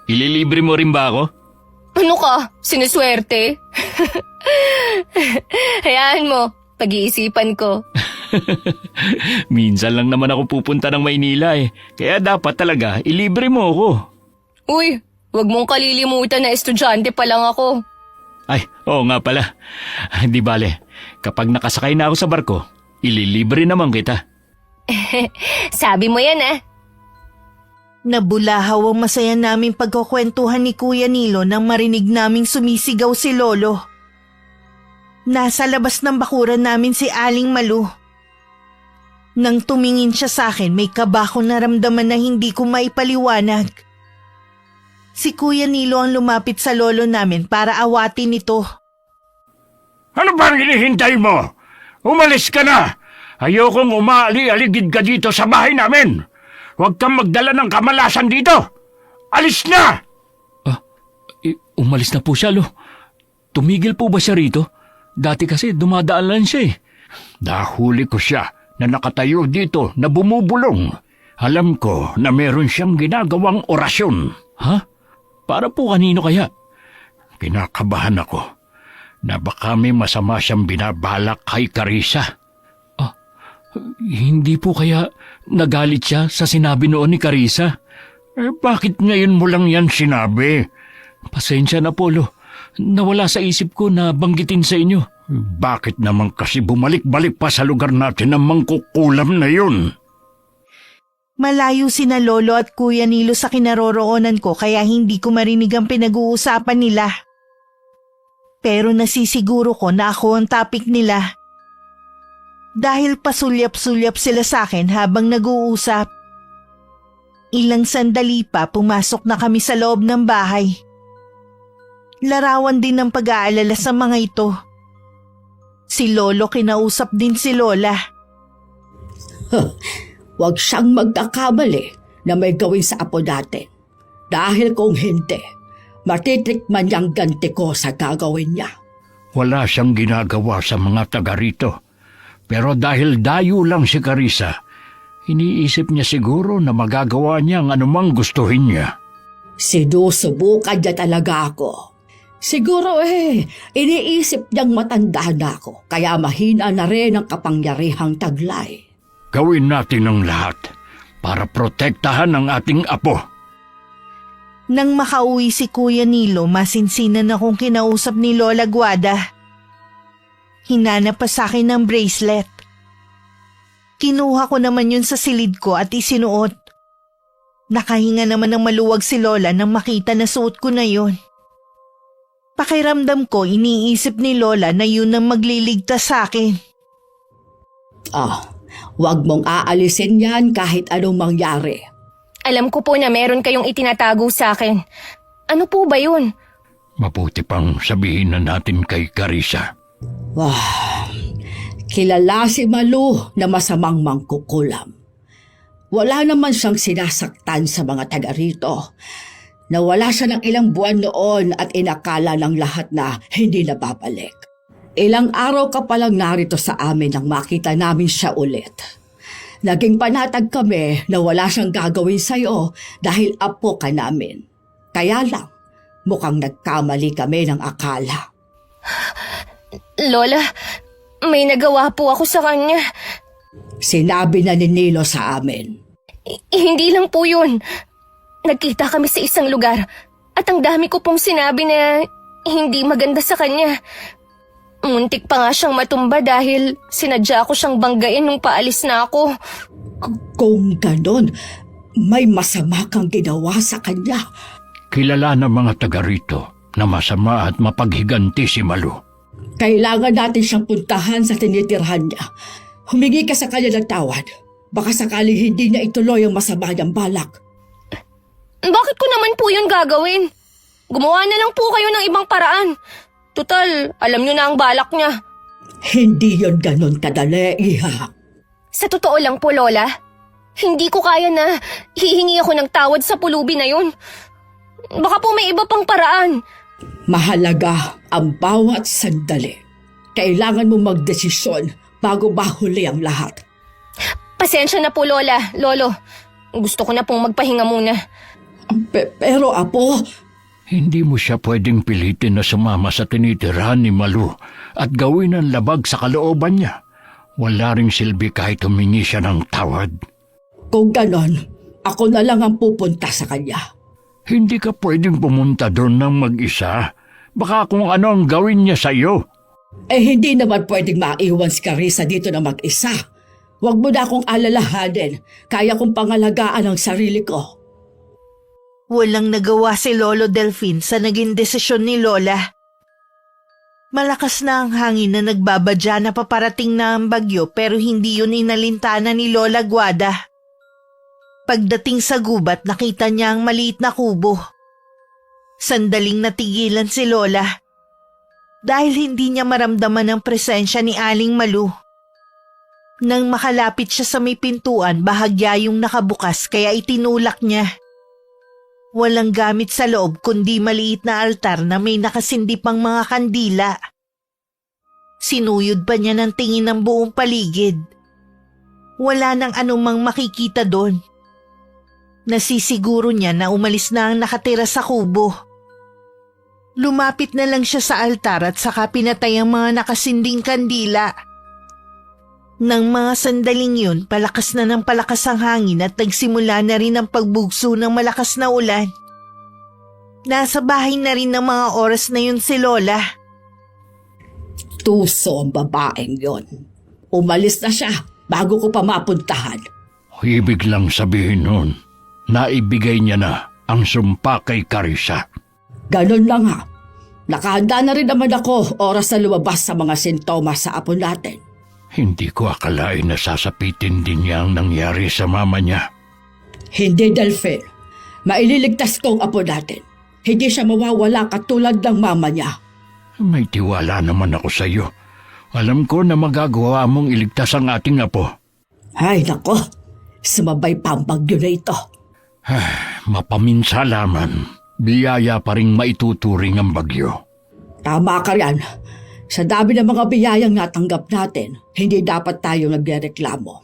Ililibre mo rin ba ako? Ano ka? Sinuswerte? Hayaan mo, pag-iisipan ko. Minsan lang naman ako pupunta ng Maynila eh. Kaya dapat talaga ilibre mo ako. Uy, wag mong kalilimutan na estudyante pa lang ako. Ay, oo nga pala. Di bale, kapag nakasakay na ako sa barko, ililibre naman kita. Sabi mo yan Nabulahaw ang masaya naming pagkukwentuhan ni Kuya Nilo nang marinig naming sumisigaw si Lolo. Nasa labas ng bakuran namin si Aling Malu. Nang tumingin siya sa akin, may kaba ko naramdaman na hindi ko maipaliwanag. Si Kuya Nilo ang lumapit sa lolo namin para awatin ito. Ano bang hinihintay mo? Umalis ka na! Ayokong umaali-aligid ka dito sa bahay namin! Huwag kang magdala ng kamalasan dito! Alis na! Umalis na po siya, Lo. Tumigil po ba siya rito? Dati kasi dumadaan lang siya eh. Nahuli ko siya na nakatayo dito na bumubulong. Alam ko na meron siyang ginagawang orasyon. Ha? Para po kanino kaya? Kinakabahan ako na baka may masama siyang binabalak kay Carissa. Hindi po kaya nagalit siya sa sinabi noon ni Carissa? Bakit ngayon mo lang yan sinabi? Pasensya na po, Lo. Nawala sa isip ko na banggitin sa inyo. Bakit naman kasi bumalik-balik pa sa lugar natin ang mangkukulam na yun? Malayo sina Lolo at Kuya Nilo sa kinaroroonan ko kaya hindi ko marinig ang pinag-uusapan nila. Pero nasisiguro ko na ako ang topic nila. Dahil pasulyap-sulyap sila sa akin habang nag-uusap. Ilang sandali pa pumasok na kami sa loob ng bahay. Larawan din ng pag-aalala sa mga ito. Si Lolo kinausap din si Lola. Huwag siyang magkakamali na may gawin sa apo natin. Dahil kung hindi, matitikman niyang ganti ko sa gagawin niya. Wala siyang ginagawa sa mga taga rito. Pero dahil dayo lang si Carissa, iniisip niya siguro na magagawa niya ang anumang gustuhin niya. Sinusubukan niya talaga ako. Siguro iniisip niyang matanda na ako, kaya mahina na rin ang kapangyarihang taglay. Gawin natin ang lahat para protektahan ang ating apo. Nang makauwi si Kuya Nilo, masinsinan akong kinausap ni Lola Guada. Hinanap pa sa akin ng bracelet. Kinuha ko naman yun sa silid ko at isinuot. Nakahinga naman ng maluwag si Lola nang makita na suot ko na yun. Pakiramdam ko iniisip ni Lola na yun ang magliligtas sa akin. Huwag mong aalisin yan kahit anong mangyari. Alam ko po na meron kayong itinatago sa akin. Ano po ba yun? Mabuti pang sabihin na natin kay Carissa. Kilala si Malu na masamang mangkukulam. Wala naman siyang sinasaktan sa mga taga rito. Nawala siya ng ilang buwan noon at inakala ng lahat na hindi na babalik. Ilang araw ka palang narito sa amin nang makita namin siya ulit. Naging panatag kami na wala siyang gagawin sa'yo dahil apo ka namin. Kaya lang, mukhang nagkamali kami ng akala. Lola, may nagawa po ako sa kanya. Sinabi na ni Nilo sa amin. Hindi lang po yun. Nagkita kami sa isang lugar at ang dami ko pong sinabi na hindi maganda sa kanya. Muntik pa nga siyang matumba dahil sinadya ko siyang banggain nung paalis na ako. Kung ganon, may masama kang ginawa sa kanya. Kilala ng mga taga rito na masama at mapaghiganti si Malu. Kailangan natin siyang puntahan sa tinitirhan niya. Humingi ka sa kanya ng tawad. Baka sakaling hindi niya ituloy ang masama niyang balak. Bakit ko naman po yun gagawin? Gumawa na lang po kayo ng ibang paraan. Tutal, alam niyo na ang balak niya. Hindi yon ganon kadali, iha. Sa totoo lang po, Lola, hindi ko kaya na hihingi ako ng tawad sa pulubi na yun. Baka po may iba pang paraan. Mahalaga ang bawat sandali. Kailangan mo magdesisyon bago mahuli ang lahat. Pasensya na po, Lola, Lolo. Gusto ko na pong magpahinga muna. Pero apo, Hindi mo siya pwedeng pilitin na sumama sa tinitirhan ni Malu at gawin ang labag sa kalooban niya. Wala ring silbi kahit humingi siya ng tawad. kung ganon, ako na lang ang pupunta sa kanya. Hindi ka pwedeng pumunta doon ng mag-isa. Baka kung ano ang gawin niya sa iyo. Hindi naman pwedeng maiwan si Carissa dito na mag-isa. Huwag mo na akong alalahanin. Kaya kong pangalagaan ang sarili ko. Walang nagawa si Lolo Delfin sa naging desisyon ni Lola. Malakas na ang hangin na nagbabadya na paparating na ang bagyo pero hindi yun inalintana ni Lola Guada. Pagdating sa gubat, nakita niya ang maliit na kubo. Sandaling natigilan si Lola dahil hindi niya maramdaman ang presensya ni Aling Malu. Nang makalapit siya sa may pintuan, bahagya yung nakabukas kaya itinulak niya. Walang gamit sa loob kundi maliit na altar na may nakasindi pang mga kandila. Sinuyod pa niya ng tingin ng buong paligid. Wala nang anumang makikita doon. Nasisiguro niya na umalis na ang nakatira sa kubo. Lumapit na lang siya sa altar at saka pinatay ang mga nakasinding kandila. Nang mga sandaling yun, palakas na ng palakas ang hangin at nagsimula na rin ang pagbugso ng malakas na ulan. Nasa bahay na rin ng mga oras na yun si Lola. Tuso ang babaeng yon. Umalis na siya bago ko pa mapuntahan. Ibig lang sabihin nun, naibigay niya na ang sumpa kay Carissa. Ganon lang ha. Nakahanda na rin naman ako oras na lumabas sa mga sintomas sa apo natin. Hindi ko akalain na sasapitin din niya ang nangyari sa mama niya. Hindi, Delfin. Maililigtas ko ang apo natin. Hindi siya mawawala katulad ng mama niya. May tiwala naman ako sa iyo. Alam ko na magagawa mong iligtas ang ating apo. Ay, nako. Sumabay pa ang bagyo na ito. Mapaminsalaman, biyaya pa ring maituturing ang bagyo. Tama ka riyan. Sa dami ng mga biyayang natanggap natin, hindi dapat tayo nagrereklamo.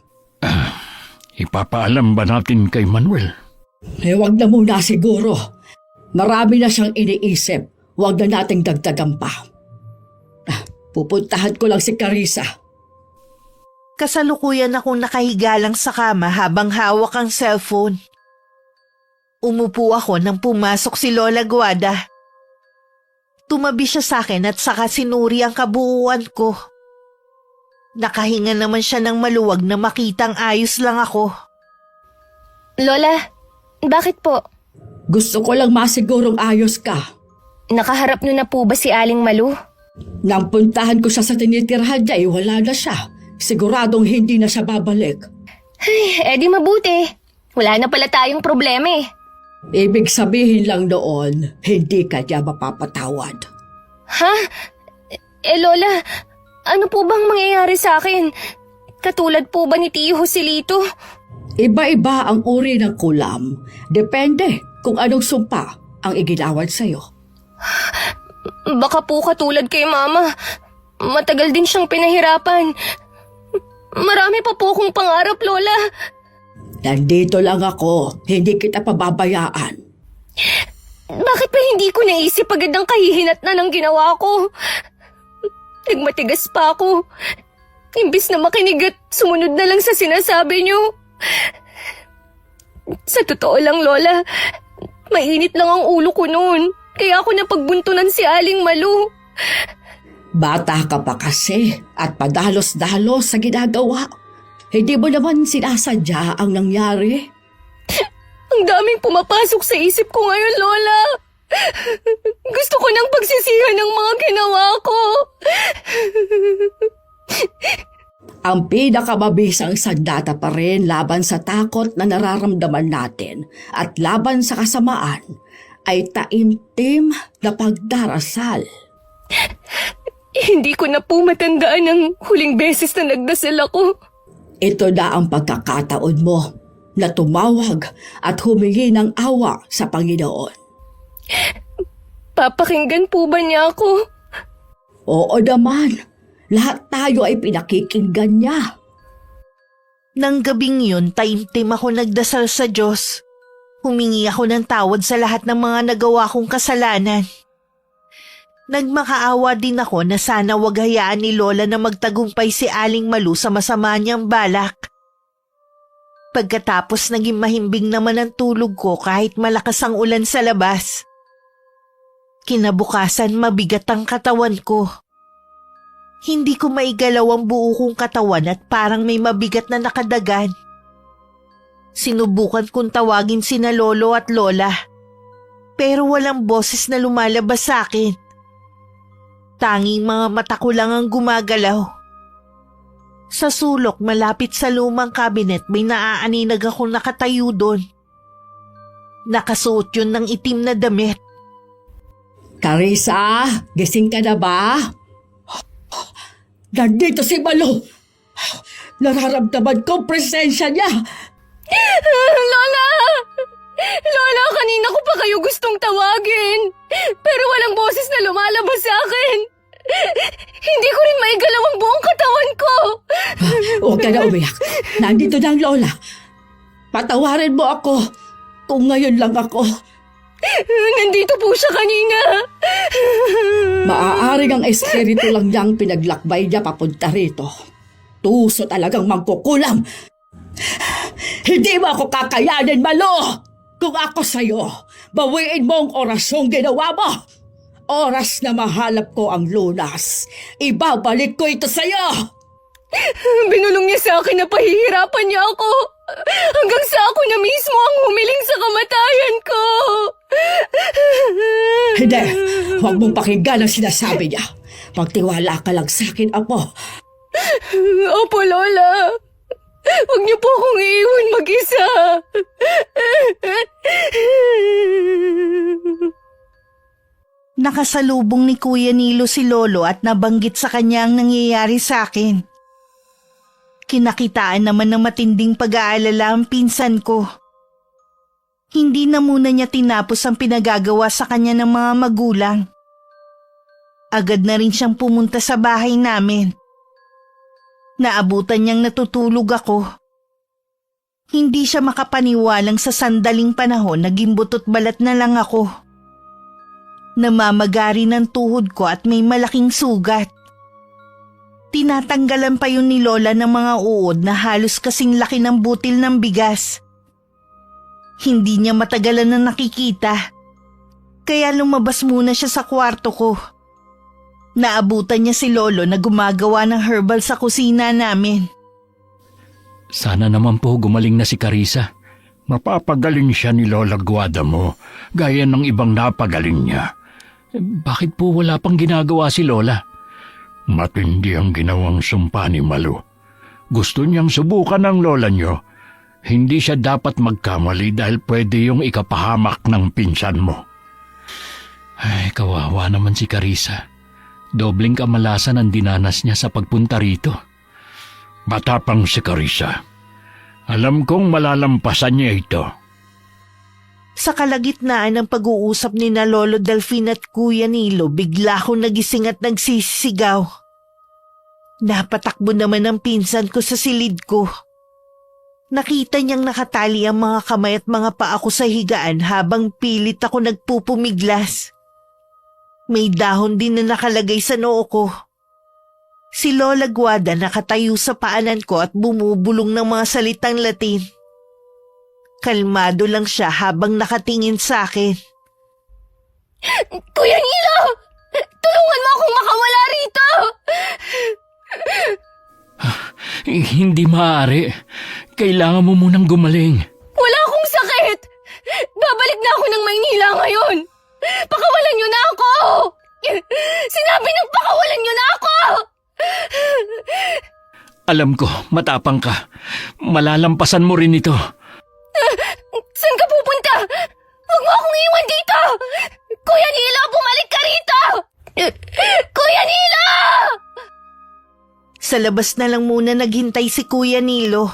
Ipapaalam ba natin kay Manuel? Wag na muna siguro. Marami na siyang iniisip. Wag na nating dagdagan pa. Pupuntahan ko lang si Carissa. Kasalukuyan akong nakahiga lang sa kama habang hawak ang cellphone. Umupo ako nang pumasok si Lola Guada. Tumabi siya sa akin at saka sinuri ang kabuuan ko. Nakahinga naman siya ng maluwag na makitang ayos lang ako. Lola, bakit po? Gusto ko lang masigurong ayos ka. Nakaharap niyo na po ba si Aling Malu? Nang puntahan ko siya sa tinitirhan niya, wala na siya. Siguradong hindi na siya babalik. Ay, di mabuti. Wala na pala tayong problema eh. Ibig sabihin lang noon, hindi ka niya mapapatawad. Ha? Lola, ano po bang mangyayari sa akin? Katulad po ba ni Tio Joselito? Iba-iba ang uri ng kulam. Depende kung anong sumpa ang iginawad sa'yo. Baka po katulad kay Mama. Matagal din siyang pinahirapan. Marami pa po akong pangarap, Lola. Nandito lang ako, hindi kita pababayaan. Bakit ba hindi ko naisip agad ang kahihinat na ng ginawa ko? Nagmatigas pa ako. Imbis na makinig at sumunod na lang sa sinasabi niyo. Sa totoo lang, Lola, mainit lang ang ulo ko noon. Kaya ako napagbuntunan si Aling Malu. Bata ka pa kasi at padalos-dalos sa ginagawa. Hindi mo naman sinasadya ang nangyari. Ang daming pumapasok sa isip ko ngayon, Lola. Gusto ko nang pagsisihan ng mga ginawa ko. Ang pinakamabisang sandata pa rin laban sa takot na nararamdaman natin at laban sa kasamaan ay taimtim na pagdarasal. Hindi ko na po matandaan ang huling beses na nagdasal ako. Ito na ang pagkakataon mo na tumawag at humingi ng awa sa Panginoon. Papakinggan po ba niya ako? Oo naman, lahat tayo ay pinakikinggan niya. Nang gabing yun, taimtim ako nagdasal sa Diyos. Humingi ako ng tawad sa lahat ng mga nagawa kong kasalanan. Nagmakaawa din ako na sana wag hayaan ni Lola na magtagumpay si Aling Malu sa masama niyang balak. Pagkatapos naging mahimbing naman ang tulog ko kahit malakas ang ulan sa labas. Kinabukasan mabigat ang katawan ko. Hindi ko maigalaw ang buo kong katawan at parang may mabigat na nakadagan. Sinubukan kong tawagin sina Lolo at Lola, Pero walang boses na lumalabas sa akin. Tanging mga mata ko lang ang gumagalaw. Sa sulok malapit sa lumang kabinet may naaaninag akong nakatayo doon. Nakasuot yun ng itim na damit. Carissa, gising ka na ba? Nandito si Malo. Nararamdaman ko ang presensya niya. Lola! Lola, kanina ko pa kayo gustong tawagin. Pero walang boses na lumalabas sa akin. Hindi ko rin maigalaw ang buong katawan ko. Huwag ka na umiyak. Nandito na ang lola. Patawarin mo ako kung ngayon lang ako. Nandito po siya kanina. Maaaring ang espiritu lang niyang pinaglakbay niya papunta rito. Tuso talagang mangkukulam. Hindi mo ako kakayanin, Malo! Kung ako sa'yo, bawiin mo ang orasyong ginawa mo. Oras na mahalap ko ang lunas. Ibabalik ko ito sa'yo. Binulong niya sa akin na pahihirapan niya ako. Hanggang sa ako na mismo ang humiling sa kamatayan ko. Hindi, huwag mong pakinggan ang sinasabi niya. Magtiwala ka lang sa akin, Apo. Opo, Lola. Huwag niyo po akong iiwan mag-isa. Nakasalubong ni Kuya Nilo si Lolo at nabanggit sa kanya ang nangyayari sa akin. Kinakitaan naman ng matinding pag-aalala ang pinsan ko. Hindi na muna niya tinapos ang pinagagawa sa kanya ng mga magulang. Agad na rin siyang pumunta sa bahay namin. Naabutan niyang natutulog ako. Hindi siya makapaniwalang sa sandaling panahon naging butot balat na lang ako. Namamagari ng tuhod ko at may malaking sugat. Tinatanggalan pa yun ni Lola ng mga uod na halos kasing laki ng butil ng bigas. Hindi niya matagalan na nakikita. Kaya lumabas muna siya sa kwarto ko. Naabutan niya si Lolo na gumagawa ng herbal sa kusina namin. Sana naman po gumaling na si Carissa. Mapapagaling siya ni Lola Guadamo, gaya ng ibang napagaling niya. Bakit po wala pang ginagawa si Lola? Matindi ang ginawang sumpa ni Malu. Gusto niyang subukan ng lola niyo. Hindi siya dapat magkamali dahil pwede yung ikapahamak ng pinsan mo. Ay, kawawa naman si Carissa. Dobling kamalasan ang dinanas niya sa pagpunta rito. Matapang si Carissa. Alam kong malalampasan niya ito. Sa kalagitnaan ng pag-uusap ni na Lolo Delfin at Kuya Nilo, bigla akong nagising at nagsisigaw. Napatakbo naman ang pinsan ko sa silid ko. Nakita niyang nakatali ang mga kamay at mga paa ko sa higaan habang pilit ako nagpupumiglas. May dahon din na nakalagay sa noo ko. Si Lola Guada nakatayo sa paanan ko at bumubulong ng mga salitang Latin. Kalmado lang siya habang nakatingin sa akin. Kuya Nilo! Tulungan mo akong makawala rito! Hindi maaari. Kailangan mo munang gumaling. Wala akong sakit! Babalik na ako ng Maynila ngayon! Pakawalan niyo na ako! Sinabi ng pakawalan niyo na ako! Alam ko, matapang ka. Malalampasan mo rin ito. Saan ka pupunta? Huwag mo akong iwan dito! Kuya Nilo, bumalik ka rito! Kuya Nilo! Sa labas na lang muna naghintay si Kuya Nilo.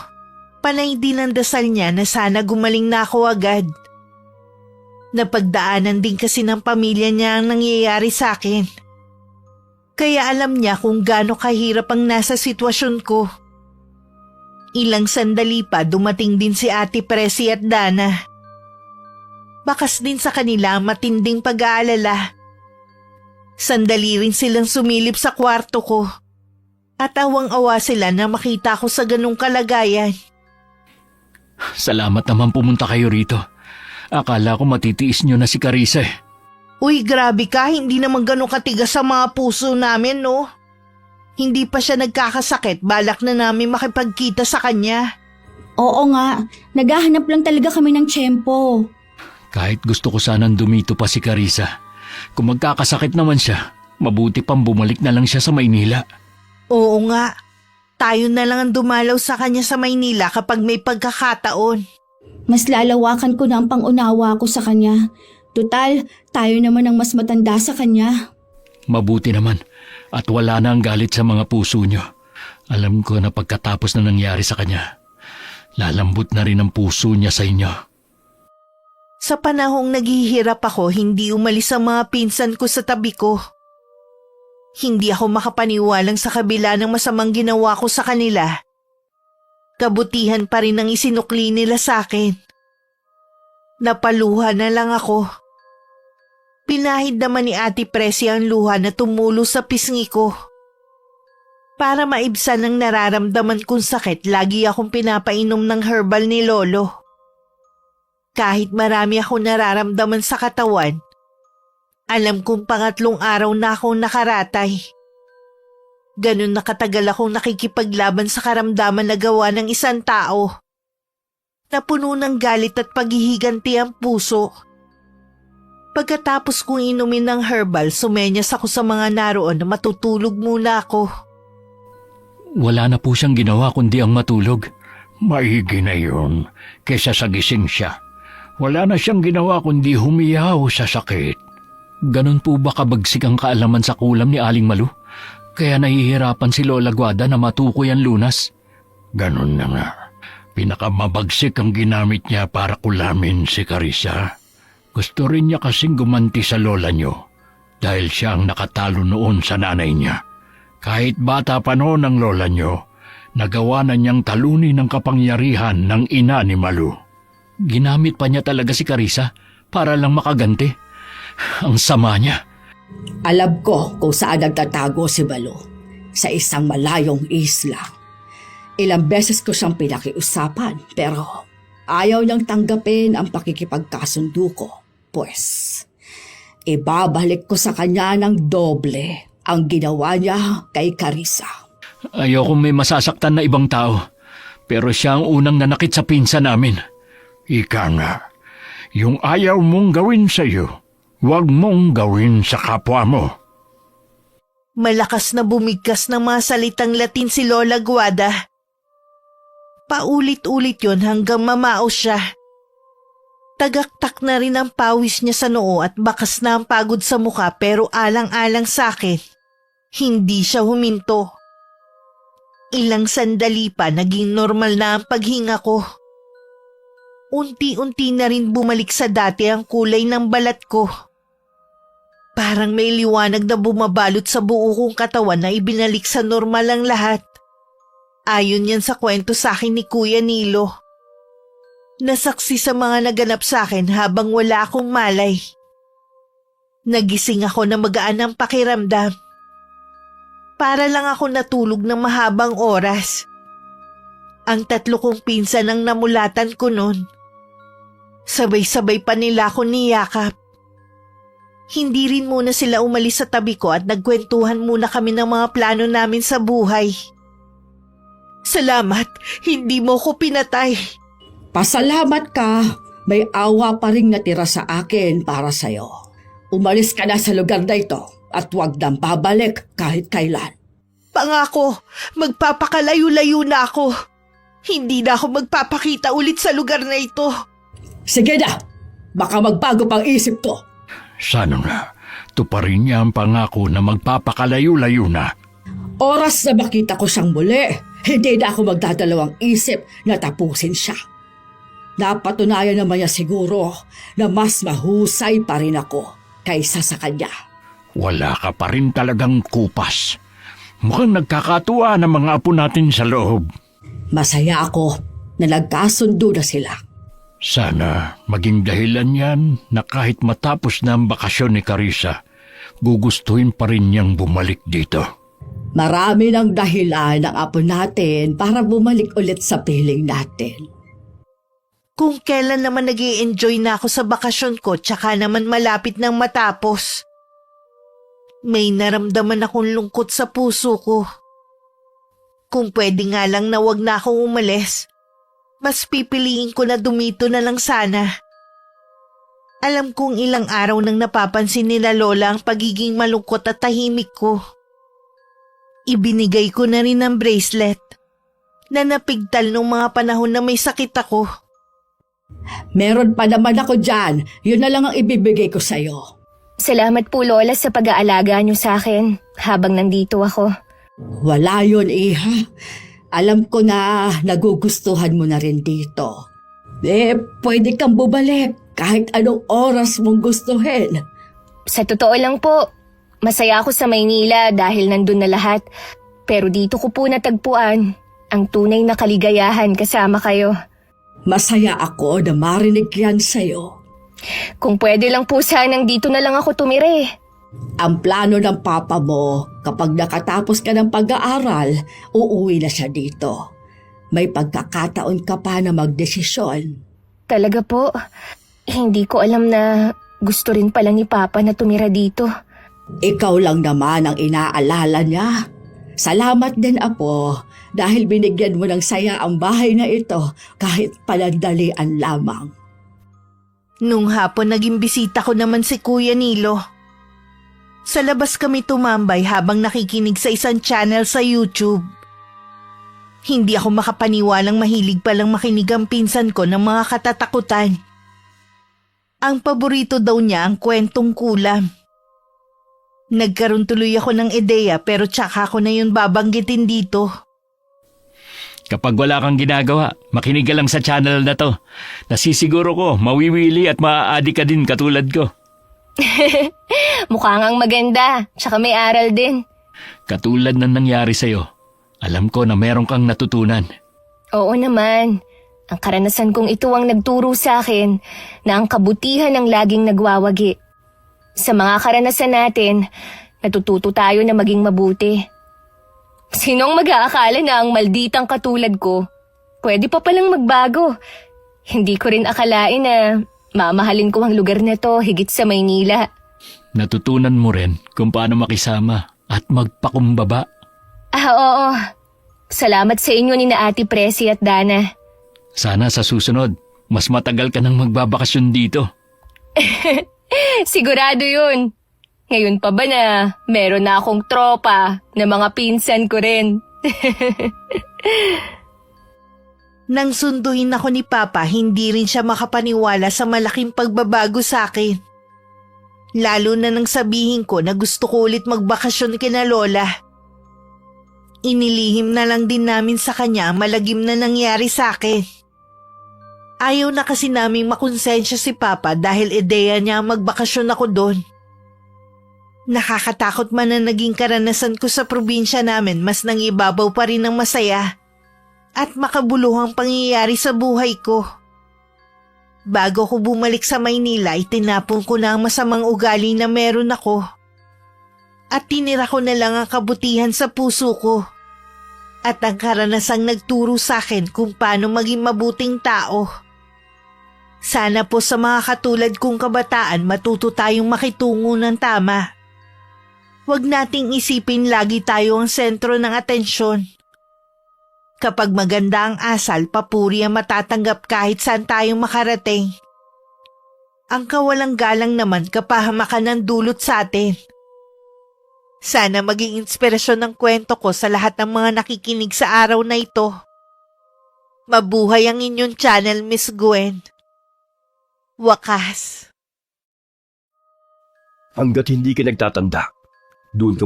Panay din ang dasal niya na sana gumaling na ako agad. Napagdaanan din kasi ng pamilya niya ang nangyayari sa akin. Kaya alam niya kung gaano kahirap ang nasa sitwasyon ko. Ilang sandali pa dumating din si Ate Presi at Dana. Bakas din sa kanila ang matinding pag-aalala. Sandali rin silang sumilip sa kwarto ko. At awang-awa sila na makita ko sa ganung kalagayan. Salamat naman pumunta kayo rito. Akala ko matitiis niyo na si Carissa eh. Uy, grabe ka, hindi naman ganun katigas sa mga puso namin, no? Hindi pa siya nagkakasakit, balak na namin makipagkita sa kanya. Oo nga, naghahanap lang talaga kami ng tiyempo. Kahit gusto ko sanang dumito pa si Carissa, kung magkakasakit naman siya, mabuti pang bumalik na lang siya sa Maynila. Oo nga, tayo na lang ang dumalaw sa kanya sa Maynila kapag may pagkakataon. Mas lalawakan ko na ang pangunawa ko sa kanya. Tutal, tayo naman ang mas matanda sa kanya. Mabuti naman at wala na ang galit sa mga puso niyo. Alam ko na pagkatapos na nangyari sa kanya, lalambot na rin ang puso niya sa inyo. Sa panahong naghihirap ako, hindi umalis ang mga pinsan ko sa tabi ko. Hindi ako makapaniwalang sa kabila ng masamang ginawa ko sa kanila. Kabutihan pa rin ang isinukli nila sa akin. Napaluha na lang ako. Pinahid naman ni Ate Presi ang luha na tumulo sa pisngi ko. Para maibsan ang nararamdaman kong sakit, lagi akong pinapainom ng herbal ni Lolo. Kahit marami akong nararamdaman sa katawan, alam kong 3 araw na akong nakaratay. Ganun na katagal akong nakikipaglaban sa karamdaman na gawa ng isang tao. Napuno ng galit at paghihiganti ang puso. Pagkatapos kong inumin ng herbal, sumenyas ako sa mga naroon na matutulog muna ako. Wala na po siyang ginawa kundi ang matulog. Maigi na yun, kesa sa gising siya. Wala na siyang ginawa kundi humiyaw sa sakit. Ganon po ba kabagsik ang kaalaman sa kulam ni Aling Malu? Kaya nahihirapan si Lola Guada na matukoy ang lunas? Ganon na nga. Pinakamabagsik ang ginamit niya para kulamin si Carissa. Gusto rin niya kasing gumanti sa lola niyo dahil siya ang nakatalo noon sa nanay niya. Kahit bata pa noon ang lola niyo, nagawa na niyang talunin ang kapangyarihan ng ina ni Malu. Ginamit pa niya talaga si Carissa para lang makaganti. Ang sama niya. Alam ko kung saan nagtatago si Malu. Sa isang malayong isla. Ilang beses ko siyang pinakiusapan pero ayaw niyang tanggapin ang pakikipagkasundo ko. Pues, ibabalik ko sa kanya ng doble ang ginawa niya kay Carissa. Ayokong may masasaktan na ibang tao. Pero siya ang unang nanakit sa pinsan namin. Ika nga, yung ayaw mong gawin sa'yo, huwag mong gawin sa kapwa mo. Malakas na bumigkas ng mga salitang Latin si Lola Guada. Paulit-ulit yon hanggang mamaos siya. Tagaktak na rin ang pawis niya sa noo at bakas na ang pagod sa muka pero alang-alang sa akin. Hindi siya huminto. Ilang sandali pa naging normal na ang paghinga ko. Unti-unti na rin bumalik sa dati ang kulay ng balat ko. Parang may liwanag na bumabalot sa buo kong katawan na ibinalik sa normal ang lahat. Ayon yan sa kwento sa akin ni Kuya Nilo. Nasaksi sa mga naganap sa akin habang wala akong malay. Nagising ako na magaan ang pakiramdam. Para lang ako natulog ng mahabang oras. Ang 3 kong pinsan ang namulatan ko noon. Sabay-sabay pa nila ako niyakap. Hindi rin muna sila umalis sa tabi ko at nagkwentuhan muna kami ng mga plano namin sa buhay. Salamat, hindi mo ko pinatay. Pasalamat ka. May awa pa rin natira sa akin para sa'yo. Umalis ka na sa lugar na ito at huwag nang babalik kahit kailan. Pangako, magpapakalayo-layo na ako. Hindi na ako magpapakita ulit sa lugar na ito. Sige na, baka magbago pang isip ko. Sana nga, tuparin niya ang pangako na magpapakalayo-layo na. Oras na makita ko siyang muli, hindi na ako magdadalawang isip na tapusin siya. Napatunayan naman niya siguro na mas mahusay pa rin ako kaysa sa kanya. Wala ka pa rin talagang kupas. Mukhang nagkakatuwa ng mga apo natin sa loob. Masaya ako na nagkasundo na sila. Sana maging dahilan yan na kahit matapos na ang bakasyon ni Carissa, gugustuhin pa rin niyang bumalik dito. Marami ng dahilan ng apo natin para bumalik ulit sa piling natin. Kung kailan naman nag-i-enjoy na ako sa bakasyon ko tsaka naman malapit nang matapos. May naramdaman akong lungkot sa puso ko. Kung pwede nga lang na wag na akong umalis, mas pipiliin ko na dumito na lang sana. Alam kong ilang araw nang napapansin nila Lola ang pagiging malungkot at tahimik ko. Ibinigay ko na rin ang bracelet na napigtal nung mga panahon na may sakit ako. Meron pa naman ako dyan. Yun na lang ang ibibigay ko sa'yo. Salamat po, Lola, sa pag-aalaga niyo sa akin habang nandito ako. Wala yun, Iha. Alam ko na nagugustuhan mo na rin dito. Pwede kang bumalik kahit anong oras mong gustuhin. Sa totoo lang po, masaya ako sa Maynila dahil nandun na lahat. Pero dito ko po natagpuan ang tunay na kaligayahan kasama kayo. Masaya ako na marinig yan sa'yo. Kung pwede lang po sanang dito na lang ako tumire. Ang plano ng papa mo, kapag nakatapos ka ng pag-aaral, uuwi na siya dito. May pagkakataon ka pa na magdesisyon. Talaga po, hindi ko alam na gusto rin pala ni Papa na tumira dito. Ikaw lang naman ang inaalala niya. Salamat din, Apo, dahil binigyan mo ng saya ang bahay na ito kahit palandalian lamang. Nung hapon naging bisita ko naman si Kuya Nilo. Sa labas kami tumambay habang nakikinig sa isang channel sa YouTube. Hindi ako makapaniwalang mahilig palang makinig ang pinsan ko ng mga katatakutan. Ang paborito daw niya ang kwentong kulam. Nagkaroon tuloy ako ng ideya pero tsaka ko na yun babanggitin dito. Kapag wala kang ginagawa, makinig ka lang sa channel na to. Nasisiguro ko, mawiwili at maaadi ka din katulad ko. Mukha ngang maganda, tsaka may aral din. Katulad ng nangyari sa'yo, alam ko na meron kang natutunan. Oo naman. Ang karanasan kong ito ang nagturo sa akin na ang kabutihan ang laging nagwawagi. Sa mga karanasan natin, natututo tayo na maging mabuti. Sinong mag-aakala na ang malditang katulad ko, pwede pa palang magbago. Hindi ko rin akalain na mamahalin ko ang lugar na to higit sa Maynila. Natutunan mo rin kung paano makisama at magpakumbaba. Oo. Salamat sa inyo ni na Ate Presi at Dana. Sana sa susunod, mas matagal ka nang magbabakasyon dito. Sigurado yun. Ngayon pa ba na meron na akong tropa na mga pinsan ko rin? Nang sunduin ako ni Papa, hindi rin siya makapaniwala sa malaking pagbabago sa akin. Lalo na nang sabihin ko na gusto ko ulit magbakasyon kina Lola. Inilihim na lang din namin sa kanya ang malagim na nangyari sa akin. Ayaw na kasi naming makonsensya si Papa dahil ideya niya magbakasyon ako doon. Nakakatakot man na naging karanasan ko sa probinsya namin, mas nangibabaw pa rin ang masaya at makabuluhang pangyayari sa buhay ko. Bago ko bumalik sa Maynila, itinapon ko na ang masamang ugali na meron ako at tinira ko na lang ang kabutihan sa puso ko at ang karanasang nagturo sa akin kung paano maging mabuting tao. Sana po sa mga katulad kong kabataan matuto tayong makitungo ng tama. Huwag nating isipin lagi tayo ang sentro ng atensyon. Kapag maganda ang asal, papuri ang matatanggap kahit saan tayong makarating. Ang kawalang galang naman kapahamakan ng dulot sa atin. Sana maging inspirasyon ng kwento ko sa lahat ng mga nakikinig sa araw na ito. Mabuhay ang inyong channel, Miss Gwen. Wakas. Hanggat hindi ka nagtatanda, doon ka